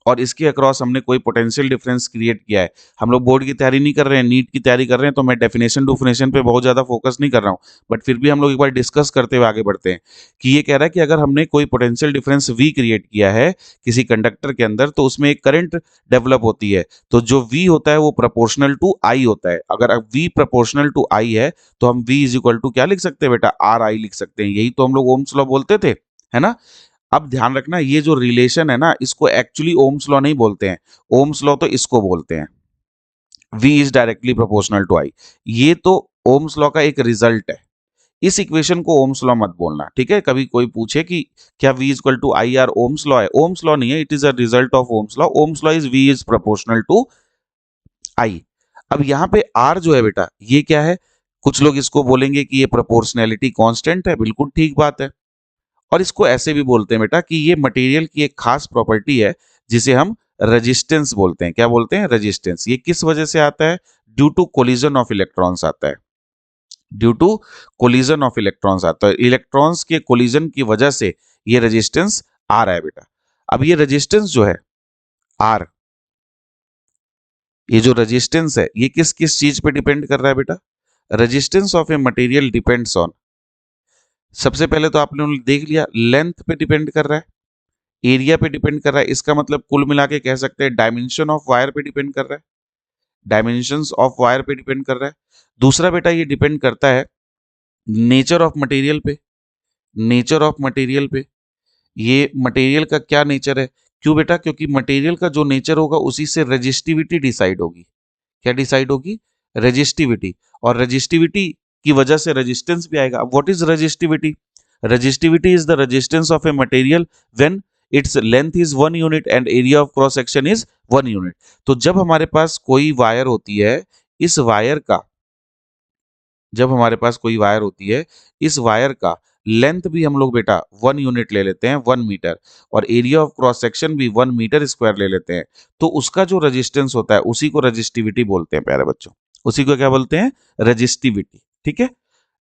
और इसके अक्रॉस हमने कोई पोटेंशियल डिफरेंस क्रिएट किया है। हम लोग बोर्ड की तैयारी नहीं कर रहे हैं, नीट की तैयारी कर रहे हैं, तो मैं डेफिनेशन डुफिनेशन पे बहुत ज़्यादा फोकस नहीं कर रहा हूँ, बट फिर भी हम लोग एक बार डिस्कस करते हुए आगे बढ़ते हैं कि ये कह रहा है कि अगर हमने कोई पोटेंशियल डिफरेंस वी क्रिएट किया है किसी कंडक्टर के अंदर, तो उसमें एक करंट डेवलप होती है। तो जो वी होता है वो प्रोपोर्शनल टू आई होता है। अगर वी प्रोपोर्शनल टू आई है तो हम वी इज इक्वल टू क्या लिख सकते हैं बेटा? आर आई लिख सकते हैं। यही तो हम लोग ओम्स लॉ बोलते थे, है ना? अब ध्यान रखना, ये जो रिलेशन है ना, इसको एक्चुअली ओम्स लॉ नहीं बोलते हैं। ओम्स लॉ तो इसको बोलते हैं, V is directly proportional to I। ये तो ओम्स लॉ का एक रिजल्ट है। इस इक्वेशन को ओम्स लॉ मत बोलना, ठीक है? कभी कोई पूछे कि क्या V equal to I R Ohm's law है? ओम्स लॉ नहीं है, it is a result of Ohm's law. Ohm's law is V is proportional to I। अब यहाँ पे R जो है बेटा, ये क्या है? कुछ लोग इसको बोलेंगे कि ये प्रोपोर्शनैलिटी कांस्टेंट है, बिल्कुल ठीक बात है। और इसको ऐसे भी बोलते हैं बेटा कि ये मटेरियल की एक खास प्रॉपर्टी है जिसे हम रेजिस्टेंस बोलते हैं। क्या बोलते हैं? रेजिस्टेंस। ये किस वजह से आता है? Due to collision of electrons आता है। Due to collision of electrons आता है। इलेक्ट्रॉन्स के कोलिजन की वजह से ये रेजिस्टेंस आ रहा है बेटा। अब ये रेजिस्टेंस जो है आर, ये जो रेजिस्टेंस है, ये किस किस चीज पे डिपेंड कर रहा है बेटा? Resistance of a material depends on, सबसे पहले तो आपने देख लिया, लेंथ पे डिपेंड कर रहा है, एरिया पे डिपेंड कर रहा है। इसका मतलब कुल मिला के कह सकते हैं डायमेंशन ऑफ वायर पे डिपेंड कर रहा है, डायमेंशंस ऑफ वायर पे डिपेंड कर रहा है। दूसरा बेटा ये डिपेंड करता है नेचर ऑफ मटेरियल पे, नेचर ऑफ मटेरियल पे। ये मटेरियल का क्या नेचर है? क्यों बेटा? क्योंकि मटेरियल का जो नेचर होगा उसी से रेजिस्टिविटी डिसाइड होगी। क्या डिसाइड होगी? रेजिस्टिविटी। और रेजिस्टिविटी की वजह से रेजिस्टेंस भी आएगा। What is resistivity? Resistivity is the resistance of a material when its length is 1 unit and area of cross section is 1 unit. तो जब हमारे पास कोई वायर होती है, इस वायर का, जब हमारे पास कोई वायर होती है, इस वायर का लेंथ भी हम लोग बेटा 1 यूनिट ले लेते हैं, 1 मीटर, और एरिया ऑफ क्रॉस सेक्शन भी 1 मीटर स्क्वायर ले लेते हैं, तो उसका जो रेजिस्टेंस होता है उसी को रेजिस्टिविटी बोलते हैं प्यारे बच्चों। उसी को क्या बोलते हैं? रेजिस्टिविटी। ठीक है?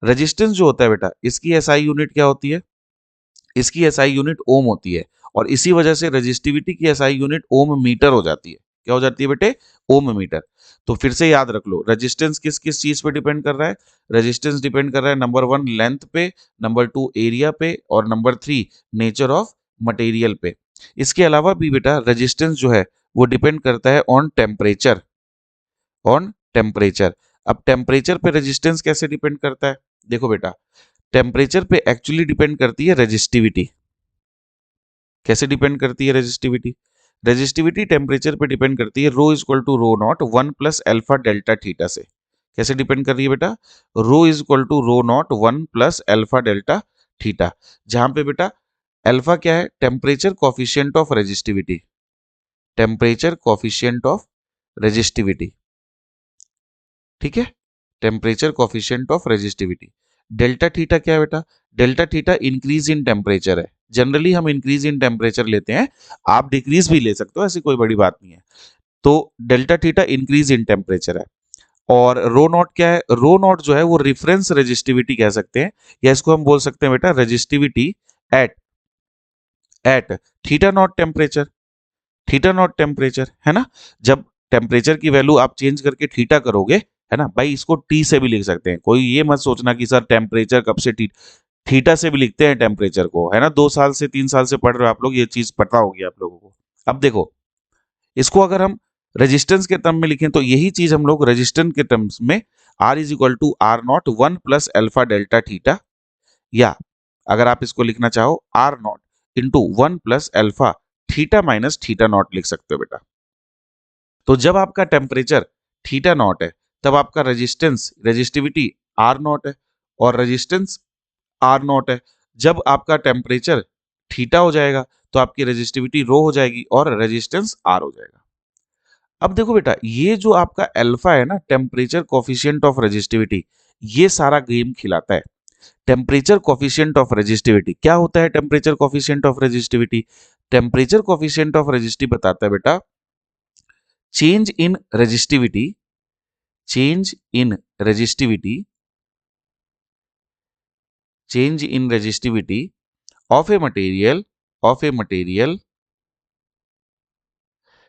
रेजिस्टेंस जो होता है बेटा, इसकी एसआई यूनिट क्या होती है? इसकी एसआई यूनिट ओम होती है, और इसी वजह से रेजिस्टिविटी की एसआई यूनिट ओम मीटर हो जाती है। क्या हो जाती है बेटे? ओम मीटर। तो फिर से याद रख लो, रेजिस्टेंस किस किस चीज पे डिपेंड कर रहा है? रेजिस्टेंस डिपेंड कर रहा है नंबर 1 लेंथ पे, नंबर 2 एरिया पे, और नंबर 3 नेचर ऑफ मटेरियल पे। इसके अलावा भी बेटा रेजिस्टेंस जो है वो डिपेंड करता है ऑन टेम्परेचर, ऑन टेम्परेचर। अब टेम्परेचर पे रेजिस्टेंस कैसे डिपेंड करता है? देखो बेटा, टेम्परेचर पे एक्चुअली डिपेंड करती है रेजिस्टिविटी। कैसे डिपेंड करती है रेजिस्टिविटी? रेजिस्टिविटी टेम्परेचर पे डिपेंड करती है rho is equal to rho naught 1 plus alpha delta theta से। कैसे डिपेंड कर रही है बेटा? Rho is equal to rho naught 1 plus alpha delta theta, जहां पे बेटा अल्फा क्या है? Temperature coefficient of resistivity, temperature coefficient of resistivity. ठीक है? Temperature coefficient of resistivity. Delta theta क्या है बेटा? Delta theta increase in temperature है। जनरली हम इंक्रीज इन टेम्परेचर लेते हैं, आप डिक्रीज भी ले सकते हो, ऐसी कोई बड़ी बात नहीं है। तो delta theta increase in temperature है। और रो नॉट क्या है? रो नॉट जो है वो रिफरेंस रेजिस्टिविटी कह सकते हैं, या इसको हम बोल सकते हैं बेटा resistivity at at theta naught temperature. Theta naught temperature है ना, जब टेम्परेचर की वैल्यू आप चेंज करके थीटा करोगे, है ना भाई, इसको टी से भी लिख सकते हैं, कोई ये मत सोचना कि सर टेम्परेचर कब से थीटा से भी लिखते हैं टेम्परेचर को, है ना, 2 साल से 3 साल से पढ़ रहे हो आप लोग, ये चीज पता होगी आप लोगों को। अब देखो, इसको अगर हम रेजिस्टेंस के टर्म में लिखें तो यही चीज हम लोग रेजिस्टेंस के टर्म्स में R is equal to R naught 1 + α∆θ, या अगर आप इसको लिखना चाहो R नॉट इंटू 1 + α∆θ - θ लिख सकते हो बेटा। तो जब आपका टेम्परेचर थीटा नॉट है तब आपका रेजिस्टिविटी आर नॉट है, और रेजिस्टेंस आर नॉट है। जब आपका टेम्परेचर थीटा हो जाएगा तो आपकी रेजिस्टिविटी रो हो जाएगी और रेजिस्टेंस आर हो जाएगा। अब देखो बेटा, ये जो आपका अल्फा है ना, टेम्परेचर कोफिशिएंट ऑफ रेजिस्टिविटी, ये सारा गेम खिलाता है। टेम्परेचर कोफिशिएंट ऑफ रेजिस्टिविटी क्या होता है? Temperature coefficient of resistivity, temperature coefficient of resistivity बताता है बेटा change in resistivity, change in resistivity, change in resistivity of a material, of a material,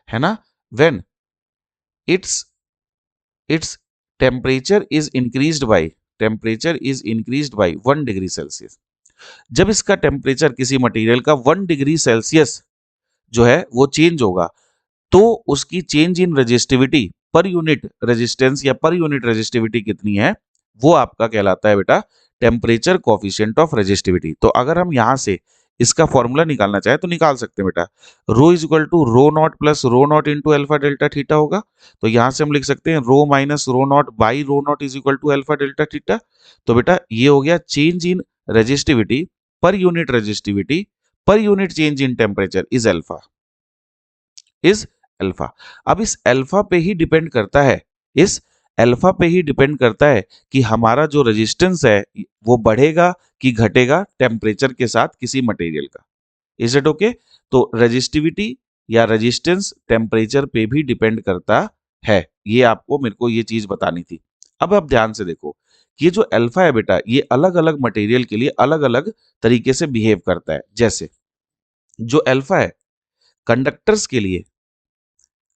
है ना, when its temperature is increased by, temperature is increased by 1 degree Celsius. जब इसका temperature किसी material का 1 degree Celsius जो है वो change होगा, तो उसकी change in resistivity per unit resistance या पर यूनिट रेजिस्टिविटी कितनी है, वो आपका कहलाता है बेटा टेम्परेचर कोफिशिएंट ऑफ रेजिस्टिविटी। तो अगर हम यहां से इसका फॉर्मूला निकालना चाहे तो निकाल सकते हैं बेटा, rho is equal to rho naught plus rho naught into alpha delta theta होगा। तो यहां से हम लिख सकते हैं rho minus rho naught by rho naught is equal to alpha delta theta. तो बेटा ये हो गया change in resistivity per unit resistivity per unit change in temperature is alpha, is alpha. अब इस अल्फा पे ही डिपेंड करता है, इस अल्फा पे ही डिपेंड करता है कि हमारा जो रेजिस्टेंस है वो बढ़ेगा कि घटेगा टेम्परेचर के साथ किसी मटेरियल का। Is it okay? तो रेजिस्टिविटी या रेजिस्टेंस टेम्परेचर पे भी डिपेंड करता है, ये आपको मेरे को ये चीज बतानी थी। अब आप ध्यान से देखो, ये जो अल्फा है बेटा, ये अलग अलग मटेरियल के लिए अलग अलग तरीके से बिहेव करता है। जैसे जो अल्फा है कंडक्टर्स के लिए,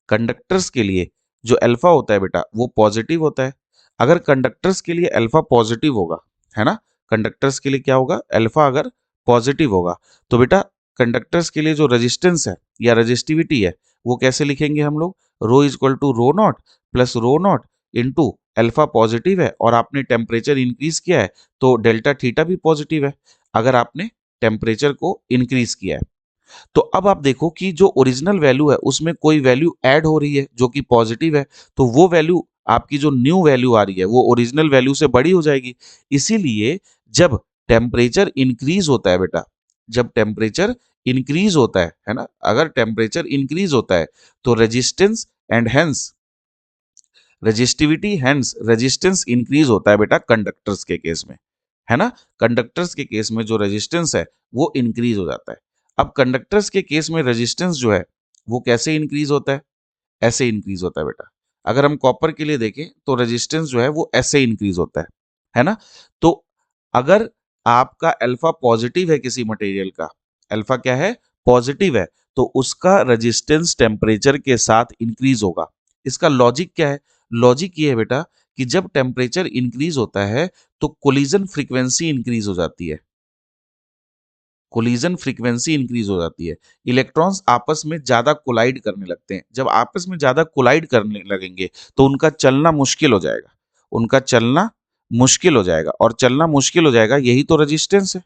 कंडक्टर्स के लिए जो अल्फा होता है बेटा वो पॉजिटिव होता है। अगर कंडक्टर्स के लिए अल्फा पॉजिटिव होगा, है ना, कंडक्टर्स के लिए क्या होगा, अल्फा अगर पॉजिटिव होगा, तो बेटा कंडक्टर्स के लिए जो रेजिस्टेंस है या रेजिस्टिविटी है वो कैसे लिखेंगे हम लोग, rho is equal to rho naught plus rho naught into alpha positive है और आपने टेम्परेचर इंक्रीज किया है तो डेल्टा थीटा भी पॉजिटिव है अगर आपने टेम्परेचर को इंक्रीज किया है। तो अब आप देखो कि जो ओरिजिनल वैल्यू है उसमें कोई वैल्यू ऐड हो रही है जो कि पॉजिटिव है, तो वो वैल्यू आपकी जो न्यू वैल्यू आ रही है वो ओरिजिनल वैल्यू से बड़ी हो जाएगी। इसीलिए जब टेम्परेचर इंक्रीज होता है बेटा, जब टेम्परेचर इंक्रीज होता है ना, अगर टेम्परेचर इंक्रीज होता है तो resistance and hence resistivity hence resistance increase होता है बेटा कंडक्टर्स के केस में, है ना, कंडक्टर्स के केस में जो रेजिस्टेंस है वो इंक्रीज हो जाता है। अब कंडक्टर्स के केस में रेजिस्टेंस जो है वो कैसे इंक्रीज होता है, ऐसे इंक्रीज होता है बेटा। अगर हम कॉपर के लिए देखें तो रेजिस्टेंस जो है वो ऐसे इंक्रीज होता है ना। तो अगर आपका अल्फा पॉजिटिव है किसी मटेरियल का, अल्फा क्या है, पॉजिटिव है, तो उसका रेजिस्टेंस टेम्परेचर के साथ इंक्रीज होगा। इसका लॉजिक क्या है, लॉजिक ये है बेटा कि जब टेम्परेचर इंक्रीज होता है तो कोलिजन फ्रीक्वेंसी इंक्रीज हो जाती है, कोलिजन फ्रीक्वेंसी इंक्रीज हो जाती है, इलेक्ट्रॉन्स आपस में ज्यादा कोलाइड करने लगते हैं। जब आपस में ज्यादा कोलाइड करने लगेंगे तो उनका चलना मुश्किल हो जाएगा, उनका चलना मुश्किल हो जाएगा, और चलना मुश्किल हो जाएगा यही तो रेजिस्टेंस है।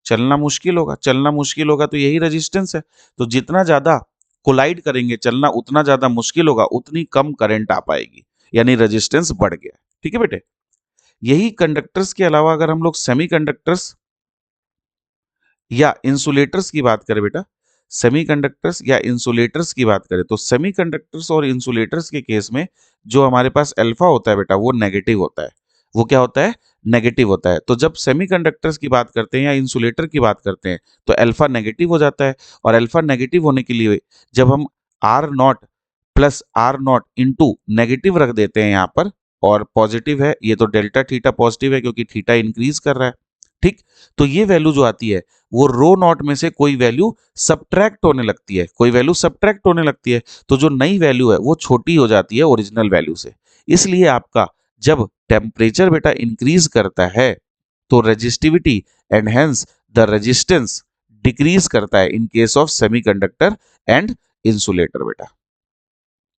चलना मुश्किल होगा, चलना मुश्किल होगा तो यही रेजिस्टेंस है। तो जितना ज्यादा कोलाइड करेंगे चलना उतना ज्यादा मुश्किल होगा, उतनी कम करंट आ पाएगी, यानी रेजिस्टेंस बढ़ गया। ठीक है बेटे, यही कंडक्टर्स के अलावा अगर हम लोग सेमीकंडक्टर्स या इंसुलेटर्स की बात करें बेटा, सेमीकंडक्टर्स या इंसुलेटर्स की बात करें तो सेमीकंडक्टर्स और इंसुलेटर्स के केस में जो हमारे पास अल्फा होता है बेटा वो नेगेटिव होता है। वो क्या होता है, नेगेटिव होता है। तो जब सेमीकंडक्टर्स की बात करते हैं या इंसुलेटर की बात करते हैं तो अल्फा नेगेटिव हो जाता है, और अल्फा नेगेटिव होने के लिए जब हम R naught plus R naught into negative रख देते हैं यहाँ पर, और पॉजिटिव है ये तो डेल्टा थीटा पॉजिटिव है क्योंकि थीटा इंक्रीज कर रहा है, ठीक। तो ये वैल्यू जो आती है वो रो नॉट में से कोई वैल्यू सब्ट्रैक्ट होने लगती है, कोई वैल्यू सब्ट्रैक्ट होने लगती है, तो जो नई वैल्यू है वो छोटी हो जाती है ओरिजिनल वैल्यू से। इसलिए आपका जब टेम्परेचर बेटा इंक्रीज करता है तो resistivity and hence the resistance decrease करता है in case of semiconductor and insulator बेटा,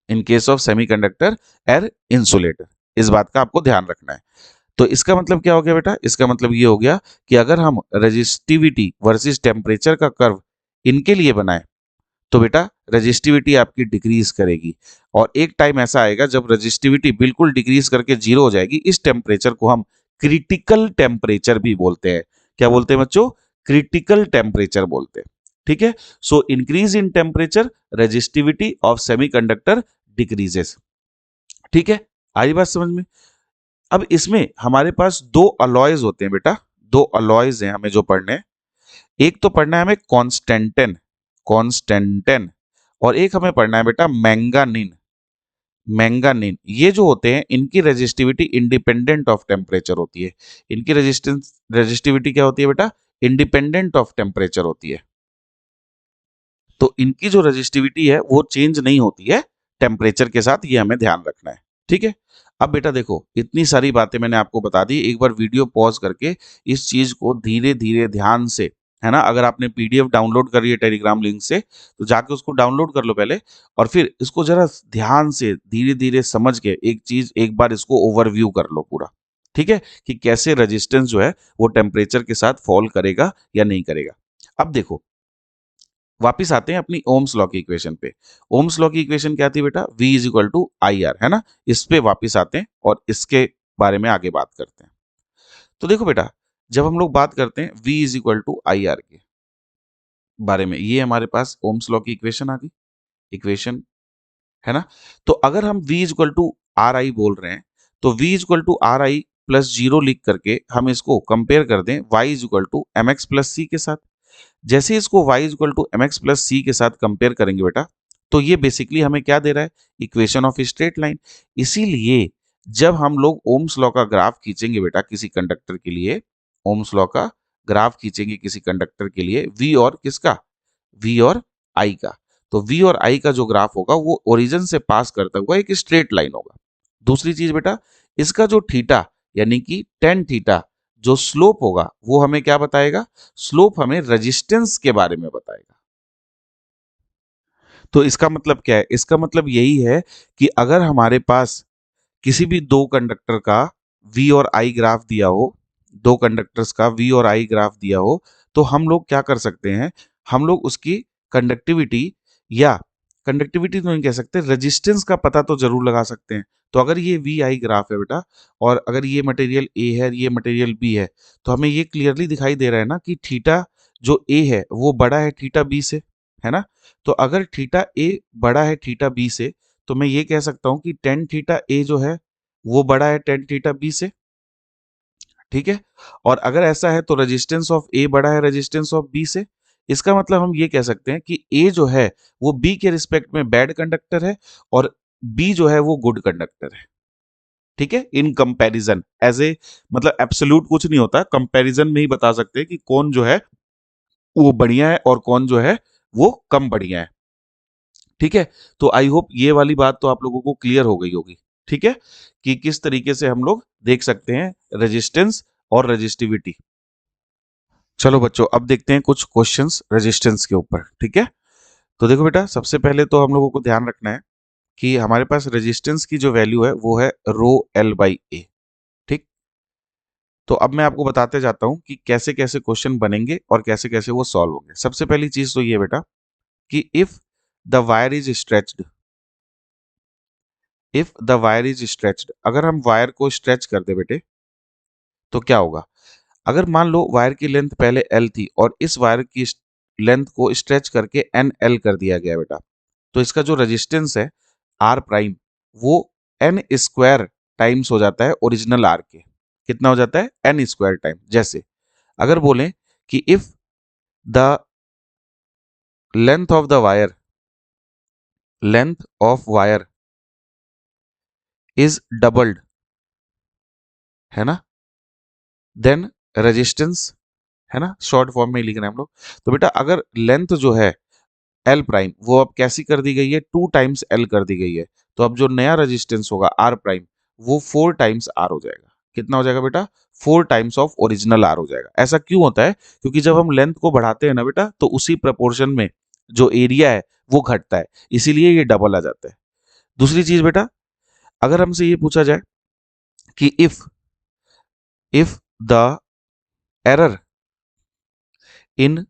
in case of semiconductor and insulator. इस बात का आपको ध्यान रखना है। तो इसका मतलब क्या हो गया बेटा, इसका मतलब ये हो गया कि अगर हम रेजिस्टिविटी वर्सेस टेम्परेचर का कर्व इनके लिए बनाएं तो बेटा रेजिस्टिविटी आपकी डिक्रीज करेगी, और एक टाइम ऐसा आएगा जब रेजिस्टिविटी बिल्कुल डिक्रीज करके जीरो हो जाएगी। इस टेम्परेचर को हम क्रिटिकल टेम्परेचर भी बोलते हैं। क्या बोलते हैं बच्चों, क्रिटिकल टेम्परेचर बोलते हैं, ठीक है। So increase in temperature resistivity of semiconductor decreases, ठीक है। आई बात समझ में। अब इसमें हमारे पास दो अलॉयज होते हैं बेटा, दो अलॉयज हैं हमें जो पढ़ने हैं। एक तो पढ़ना है हमें कॉन्स्टेंटेन, कॉन्स्टेंटेन, और एक हमें पढ़ना है बेटा मैंगानीन, मैंगानीन। ये जो होते हैं इनकी रेजिस्टिविटी इंडिपेंडेंट ऑफ टेम्परेचर होती है। इनकी रेजिस्टिविटी क्या होती है बेटा, इंडिपेंडेंट ऑफ टेम्परेचर होती है। तो इनकी जो रेजिस्टिविटी है वो चेंज नहीं होती है टेम्परेचर के साथ, ये हमें ध्यान रखना है, ठीक है। अब बेटा देखो इतनी सारी बातें मैंने आपको बता दी, एक बार वीडियो पॉज करके इस चीज को धीरे धीरे ध्यान से, है ना, अगर आपने पीडीएफ डाउनलोड करी है टेलीग्राम लिंक से तो जाके उसको डाउनलोड कर लो पहले, और फिर इसको जरा ध्यान से धीरे धीरे समझ के एक चीज एक बार इसको ओवरव्यू कर लो पूरा, ठीक है, कि कैसे रेजिस्टेंस जो है वो टेम्परेचर के साथ फॉल करेगा या नहीं करेगा। अब देखो वापिस आते हैं अपनी ओम्स लॉ की इक्वेशन पे। ओम्स लॉ की इक्वेशन क्या थी बेटा, V is equal to I R, है ना। इस पे वापिस आते हैं और इसके बारे में आगे बात करते हैं। तो देखो बेटा जब हम लोग बात करते हैं V is equal to I R के बारे में, ये हमारे पास ओम्स लॉ की इक्वेशन आ गई, इक्वेशन, है ना। तो अगर हम V is equal to R I बोल रहे हैं तो V is equal to R I plus zero लिख करके हम इसको कंपेयर कर दें y is equal to M X plus C के साथ। जैसे इसको y is equal to M X plus C के साथ कंपेयर करेंगे बेटा तो ये बेसिकली हमें क्या दे रहा है, इक्वेशन ऑफ स्ट्रेट लाइन। इसीलिए जब हम लोग ओम्स लॉ का ग्राफ खींचेंगे बेटा किसी कंडक्टर के लिए, ओम्स लॉ का ग्राफ खींचेंगे किसी कंडक्टर के लिए, v और किसका, v और i का, तो v और i का जो ग्राफ होगा वो ओरिजिन से पास करता हुआ एक स्ट्रेट लाइन होगा। दूसरी चीज बेटा इसका जो थीटा यानी कि टेन थीटा जो स्लोप होगा वो हमें क्या बताएगा, स्लोप हमें रेजिस्टेंस के बारे में बताएगा। तो इसका मतलब क्या है, इसका मतलब यही है कि अगर हमारे पास किसी भी दो कंडक्टर का V और I ग्राफ दिया हो, दो कंडक्टर्स का V और I ग्राफ दिया हो, तो हम लोग क्या कर सकते हैं, हम लोग उसकी कंडक्टिविटी, या कंडक्टिविटी तो नहीं कह सकते, रेजिस्टेंस का पता तो जरूर लगा सकते हैं। तो अगर ये वी आई ग्राफ है बेटा और अगर ये मटेरियल ए है और ये मटेरियल बी है तो हमें ये क्लियरली दिखाई दे रहा है ना कि थीटा जो ए है वो बड़ा है थीटा बी से, है ना। तो अगर थीटा ए बड़ा है थीटा बी से तो मैं ये कह सकता हूं कि टेन थीटा ए जो है वो बड़ा है टेन थीटा बी से, ठीक है। और अगर ऐसा है तो रेजिस्टेंस ऑफ ए बड़ा है रेजिस्टेंस ऑफ बी से। इसका मतलब हम ये कह सकते हैं कि ए जो है वो बी के रिस्पेक्ट में बैड कंडक्टर है और बी जो है वो गुड कंडक्टर है, ठीक है। इन कंपैरिजन एज ए, मतलब एब्सोल्यूट कुछ नहीं होता, कंपैरिजन में ही बता सकते हैं कि कौन जो है वो बढ़िया है और कौन जो है वो कम बढ़िया है, ठीक है। तो आई होप ये वाली बात तो आप लोगों को क्लियर हो गई होगी, ठीक है, कि किस तरीके से हम लोग देख सकते हैं रेजिस्टेंस और रेजिस्टिविटी। चलो बच्चों अब देखते हैं कुछ क्वेश्चंस रेजिस्टेंस के ऊपर, ठीक है। तो देखो बेटा सबसे पहले तो हम लोगों को ध्यान रखना है कि हमारे पास रेजिस्टेंस की जो वैल्यू है वो है रो एल बाई ए, ठीक। तो अब मैं आपको बताते जाता हूं कि कैसे कैसे क्वेश्चन बनेंगे और कैसे कैसे वो सॉल्व होंगे। सबसे पहली चीज तो ये बेटा कि if the wire is stretched, अगर हम वायर को स्ट्रेच कर दे बेटे तो क्या होगा। अगर मान लो वायर की लेंथ पहले एल थी और इस वायर की लेंथ को स्ट्रेच करके एन एल कर दिया गया बेटा, तो इसका जो रेजिस्टेंस है आर प्राइम वो एन स्क्वायर टाइम्स हो जाता है ओरिजिनल आर के, कितना हो जाता है एन स्क्वायर टाइम। जैसे अगर बोलें कि if the length of the wire length of wire is doubled, है ना, देन रेजिस्टेंस, है ना, शॉर्ट फॉर्म में ही लिखना है हम लोग। तो बेटा अगर लेंथ जो है एल प्राइम वो अब कैसी कर दी गई है, 2 टाइम्स एल कर दी गई है, तो अब जो नया रेजिस्टेंस होगा आर प्राइम वो 4 टाइम्स आर हो जाएगा। कितना हो जाएगा बेटा, 4 टाइम्स ऑफ ओरिजिनल आर हो जाएगा। ऐसा क्यों होता है, क्योंकि जब हम लेंथ को बढ़ाते हैं ना बेटा तो उसी प्रपोर्शन में जो एरिया है वो घटता है, इसीलिए ये डबल आ जाता है। दूसरी चीज बेटा, अगर हमसे ये पूछा जाए कि if the error in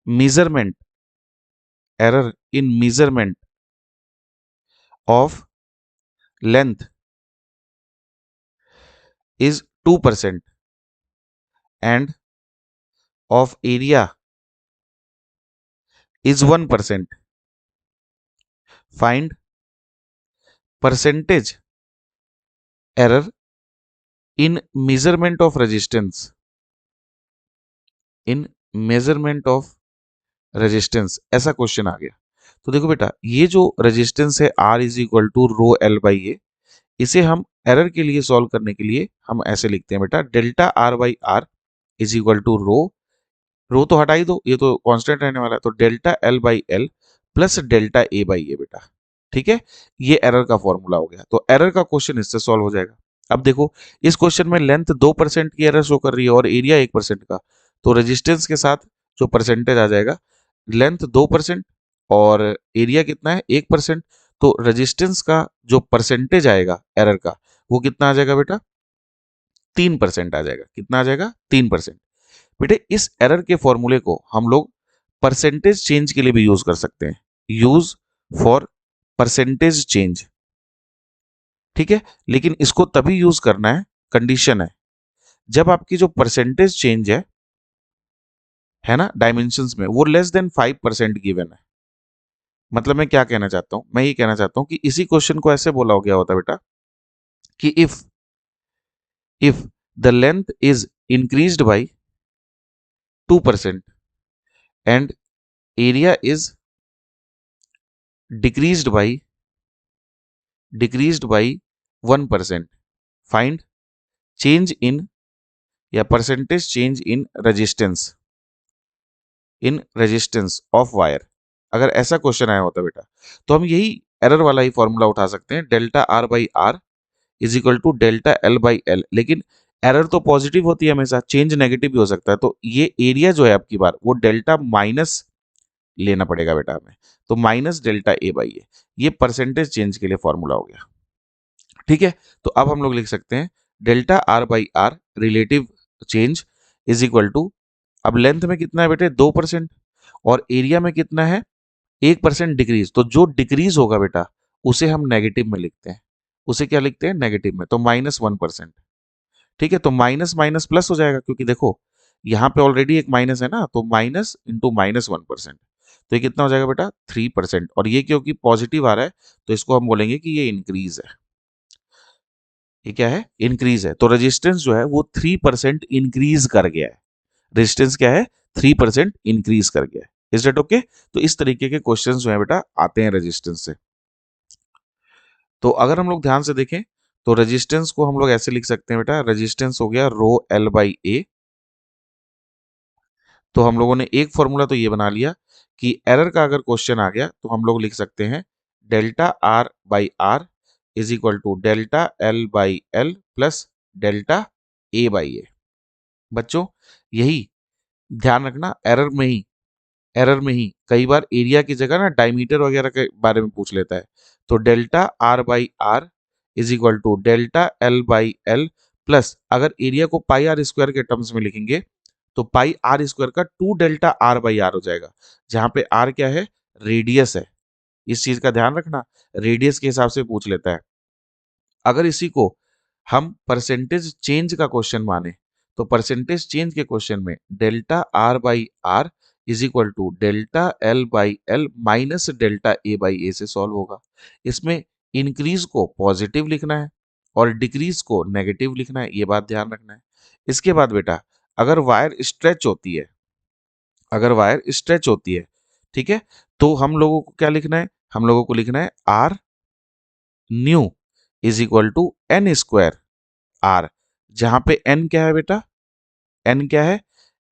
measurement error in measurement of length is 2% and of area is 1%. Find percentage error in measurement of resistance. In measurement of resistance ऐसा क्वेश्चन आ गया। तो देखो बेटा ये जो रेजिस्टेंस है R is equal to rho L by A, इसे हम एरर के लिए सॉल्व करने के लिए हम ऐसे लिखते हैं बेटा, delta R by R is equal to rho तो हटा ही दो, ये तो कांस्टेंट रहने वाला है, तो delta L by L plus delta A by A बेटा। ठीक है, ये एरर का फॉर्मूला हो गया। तो एरर का क्वेश्चन इससे सॉल्व हो जाएगा। अब देखो इस क्वेश्चन में लेंथ 2% की एरर शो कर रही है और एरिया 1% का, तो रेजिस्टेंस के साथ जो परसेंटेज आ जाएगा, लेंथ 2% और एरिया कितना है 1%, तो रेजिस्टेंस का जो परसेंटेज आएगा एरर का वो कितना आ जाएगा बेटा, 3% आ जाएगा। कितना आ जाएगा, 3%। बेटे इस एरर के फॉर्मूले को हम लोग परसेंटेज चेंज के लिए भी यूज कर सकते हैं, यूज फॉर परसेंटेज चेंज। ठीक है, लेकिन इसको तभी यूज करना है, कंडीशन है, जब आपकी जो परसेंटेज चेंज है ना डायमेंशंस में, वो लेस देन 5% गिवन है। मतलब मैं क्या कहना चाहता हूं, मैं ये कहना चाहता हूं कि इसी क्वेश्चन को ऐसे बोला हो गया होता बेटा कि if the length is increased by 2% and area is decreased by 1%, find change in या percentage change in resistance of wire. अगर ऐसा क्वेश्चन आया होता बेटा तो हम यही एरर वाला ही फॉर्मूला उठा सकते हैं, delta R by R is equal to delta L by L. लेकिन एरर तो पॉजिटिव होती है हमेशा, चेंज नेगेटिव भी हो सकता है, तो ये एरिया जो है आपकी बार वो डेल्टा माइनस लेना पड़ेगा बेटा हमें, तो माइनस डेल्टा ए बाई ए, ये परसेंटेज चेंज के लिए फॉर्मूला हो गया। ठीक है, तो अब हम लोग लिख सकते हैं delta R by R relative change is equal to, अब लेंथ में कितना है बेटे 2% और एरिया में कितना है 1% डिक्रीज, तो जो डिक्रीज होगा बेटा उसे हम नेगेटिव में लिखते हैं, उसे क्या लिखते हैं नेगेटिव में, तो -1%। ठीक है, तो माइनस माइनस प्लस हो जाएगा, क्योंकि देखो यहाँ पे ऑलरेडी एक माइनस है ना, तो माइनस इंटू -1%, तो ये कितना हो जाएगा बेटा 3%। और ये क्योंकि पॉजिटिव आ रहा है तो इसको हम बोलेंगे कि ये इंक्रीज है। ये क्या है, इंक्रीज है, तो रेजिस्टेंस जो है वो 3% इंक्रीज कर गया है। रेजिस्टेंस क्या है, 3% इंक्रीज कर गया है। Is that okay? तो इस तरीके के क्वेश्चंस जो है बेटा आते हैं रेजिस्टेंस से। तो अगर हम लोग ध्यान से देखें तो रेजिस्टेंस को हम लोग ऐसे लिख सकते हैं बेटा, रेजिस्टेंस हो गया रो एल बाई ए। तो हम लोगों ने एक फॉर्मूला तो ये बना लिया कि एरर का अगर क्वेश्चन आ गया तो हम लोग लिख सकते हैं delta R by R is equal to delta L by L plus delta A by A. बच्चों यही ध्यान रखना, एरर में ही कई बार एरिया की जगह ना डायमीटर वगैरह के बारे में पूछ लेता है। तो delta R by R is equal to delta L by L plus, अगर एरिया को पाई आर स्क्वायर के टर्म्स में लिखेंगे तो पाई आर स्क्वायर का 2 डेल्टा आर बाई आर हो जाएगा, जहां पे आर क्या है, रेडियस है। इस चीज का ध्यान रखना, रेडियस के हिसाब से पूछ लेता है। अगर इसी को हम परसेंटेज चेंज का क्वेश्चन माने तो परसेंटेज चेंज के क्वेश्चन में delta R by R is equal to delta L by L minus delta A by A से सॉल्व होगा। इसमें इंक्रीज को पॉजिटिव लिखना है और डिक्रीज को नेगेटिव लिखना है, ये बात ध्यान रखना है। इसके बाद बेटा अगर वायर स्ट्रेच होती है, अगर वायर स्ट्रेच होती है, ठीक है, तो हम लोगों को क्या लिखना है, हम लोगों को लिखना है R new is equal to N square R, जहां पे एन क्या है बेटा, एन क्या है,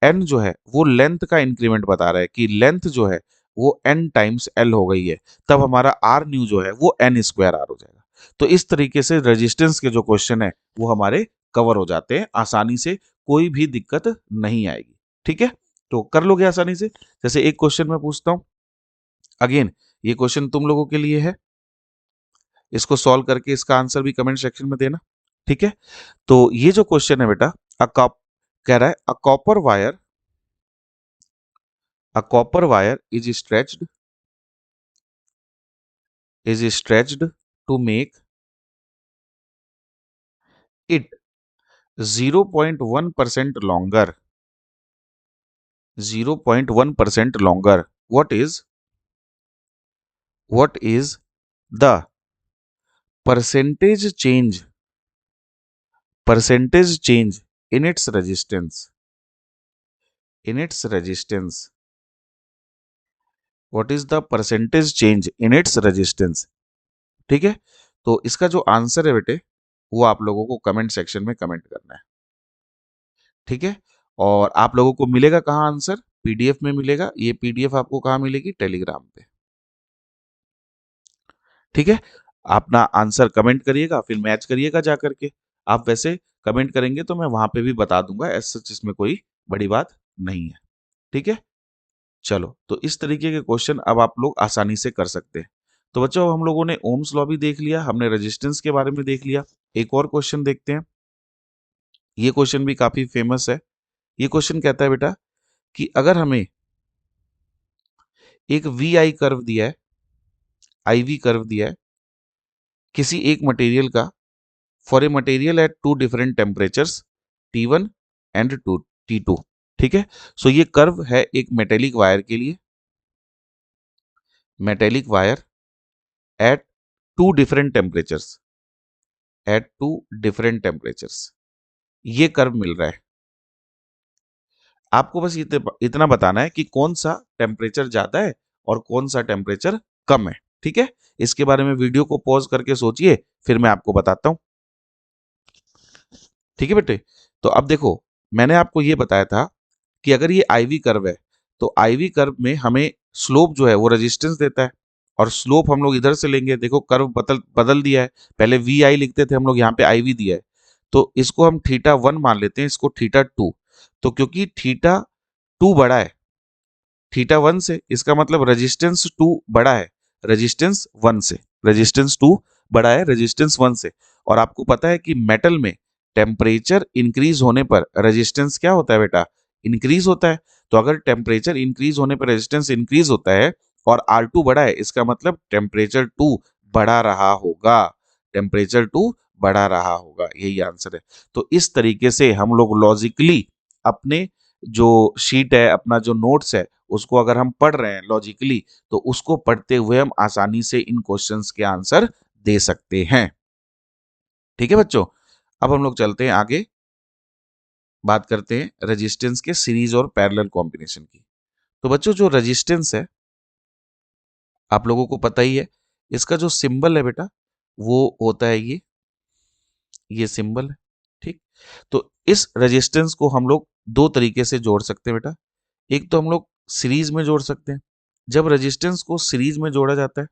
एन जो है वो लेंथ का इंक्रीमेंट बता रहा है कि लेंथ जो है वो एन टाइम्स एल हो गई है, तब हमारा आर न्यू जो है वो एन स्क्वायर आर हो जाएगा। तो इस तरीके से रेजिस्टेंस के जो क्वेश्चन है वो हमारे कवर हो जाते हैं आसानी से, कोई भी दिक्कत नहीं आएगी। ठीक है, तो कर लोगे आसानी से। जैसे एक क्वेश्चन मैं पूछता हूं, अगेन ये क्वेश्चन तुम लोगों के लिए है, इसको सॉल्व करके इसका आंसर भी कमेंट सेक्शन में देना। ठीक है, तो ये जो क्वेश्चन है बेटा, कह रहा है a copper wire is stretched to make it 0.1% longer, 0.1% longer. What is the percentage change, percentage change in its resistance, in its resistance? What is the percentage change in its resistance? ठीक है, तो इसका जो answer है बेटे वो आप लोगों को कमेंट सेक्शन में कमेंट करना है। ठीक है, और आप लोगों को मिलेगा कहाँ आंसर, पीडीएफ में मिलेगा। ये पीडीएफ आपको कहाँ मिलेगी, टेलीग्राम पे। ठीक है, अपना आंसर कमेंट करिएगा, फिर मैच करिएगा जा करके। आप वैसे कमेंट करेंगे तो मैं वहां पे भी बता दूंगा, ऐसा इसमें कोई बड़ी बात नहीं है। ठीक है, चलो, तो इस तरीके के क्वेश्चन अब आप लोग आसानी से कर सकते हैं। तो बच्चों हम लोगों ने ओम्स लॉ भी देख लिया, हमने रेजिस्टेंस के बारे में देख लिया। एक और क्वेश्चन देखते हैं, ये क्वेश्चन भी काफी फेमस है। ये क्वेश्चन कहता है बेटा कि अगर हमें एक वी आई कर्व दिया है, आई वी कर्व दिया है किसी एक मटेरियल का, for a material at two different temperatures T1 and T2। ठीक है, सो ये कर्व है एक मेटेलिक वायर के लिए, metallic wire at two different temperatures, at two different temperatures, ये कर्व मिल रहा है। आपको बस इतना बताना है कि कौन सा टेम्परेचर ज्यादा है और कौन सा टेम्परेचर कम है। ठीक है, इसके बारे में वीडियो को पॉज करके सोचिए, फिर मैं आपको बताता हूं। ठीक है बेटे, तो अब देखो, मैंने आपको ये बताया था कि अगर ये आईवी कर्व है तो आईवी कर्व में हमें स्लोप जो है वो रेजिस्टेंस देता है, और स्लोप हम लोग इधर से लेंगे। देखो कर्व बदल बदल दिया है, पहले वी आई लिखते थे हम लोग, यहाँ पे आई वी दिया है, तो इसको हम थीटा 1 मान लेते हैं, इसको थीटा 2। तो क्योंकि थीटा 2 बड़ा है थीटा 1 से, इसका मतलब रेजिस्टेंस 2 बड़ा है रेजिस्टेंस 1 से, रेजिस्टेंस 2 बड़ा है रेजिस्टेंस 1 से। और आपको पता है कि मेटल में टेम्परेचर इंक्रीज होने पर रेजिस्टेंस क्या होता है बेटा, इंक्रीज होता है। तो अगर टेम्परेचर इंक्रीज होने पर रेजिस्टेंस इंक्रीज होता है और R2 बड़ा है, इसका मतलब टेम्परेचर 2 बढ़ा रहा होगा, टेम्परेचर 2 बढ़ा रहा होगा, यही आंसर है। तो इस तरीके से हम लोग लॉजिकली अपने जो शीट है, अपना जो नोट्स है, उसको अगर हम पढ़ रहे हैं लॉजिकली, तो उसको पढ़ते हुए हम आसानी से इन क्वेश्चंस के आंसर दे सकते हैं। ठीक है बच्चों, अब हम लोग चलते हैं आगे, बात करते हैं रेजिस्टेंस के सीरीज और पैरेलल कॉम्बिनेशन की। तो बच्चों जो रेजिस्टेंस है आप लोगों को पता ही है, इसका जो सिंबल है बेटा वो होता है ये सिंबल है। ठीक, तो इस रेजिस्टेंस को हम लोग दो तरीके से जोड़ सकते हैं बेटा। एक तो हम लोग सीरीज में जोड़ सकते हैं, जब रेजिस्टेंस को सीरीज में जोड़ा जाता है,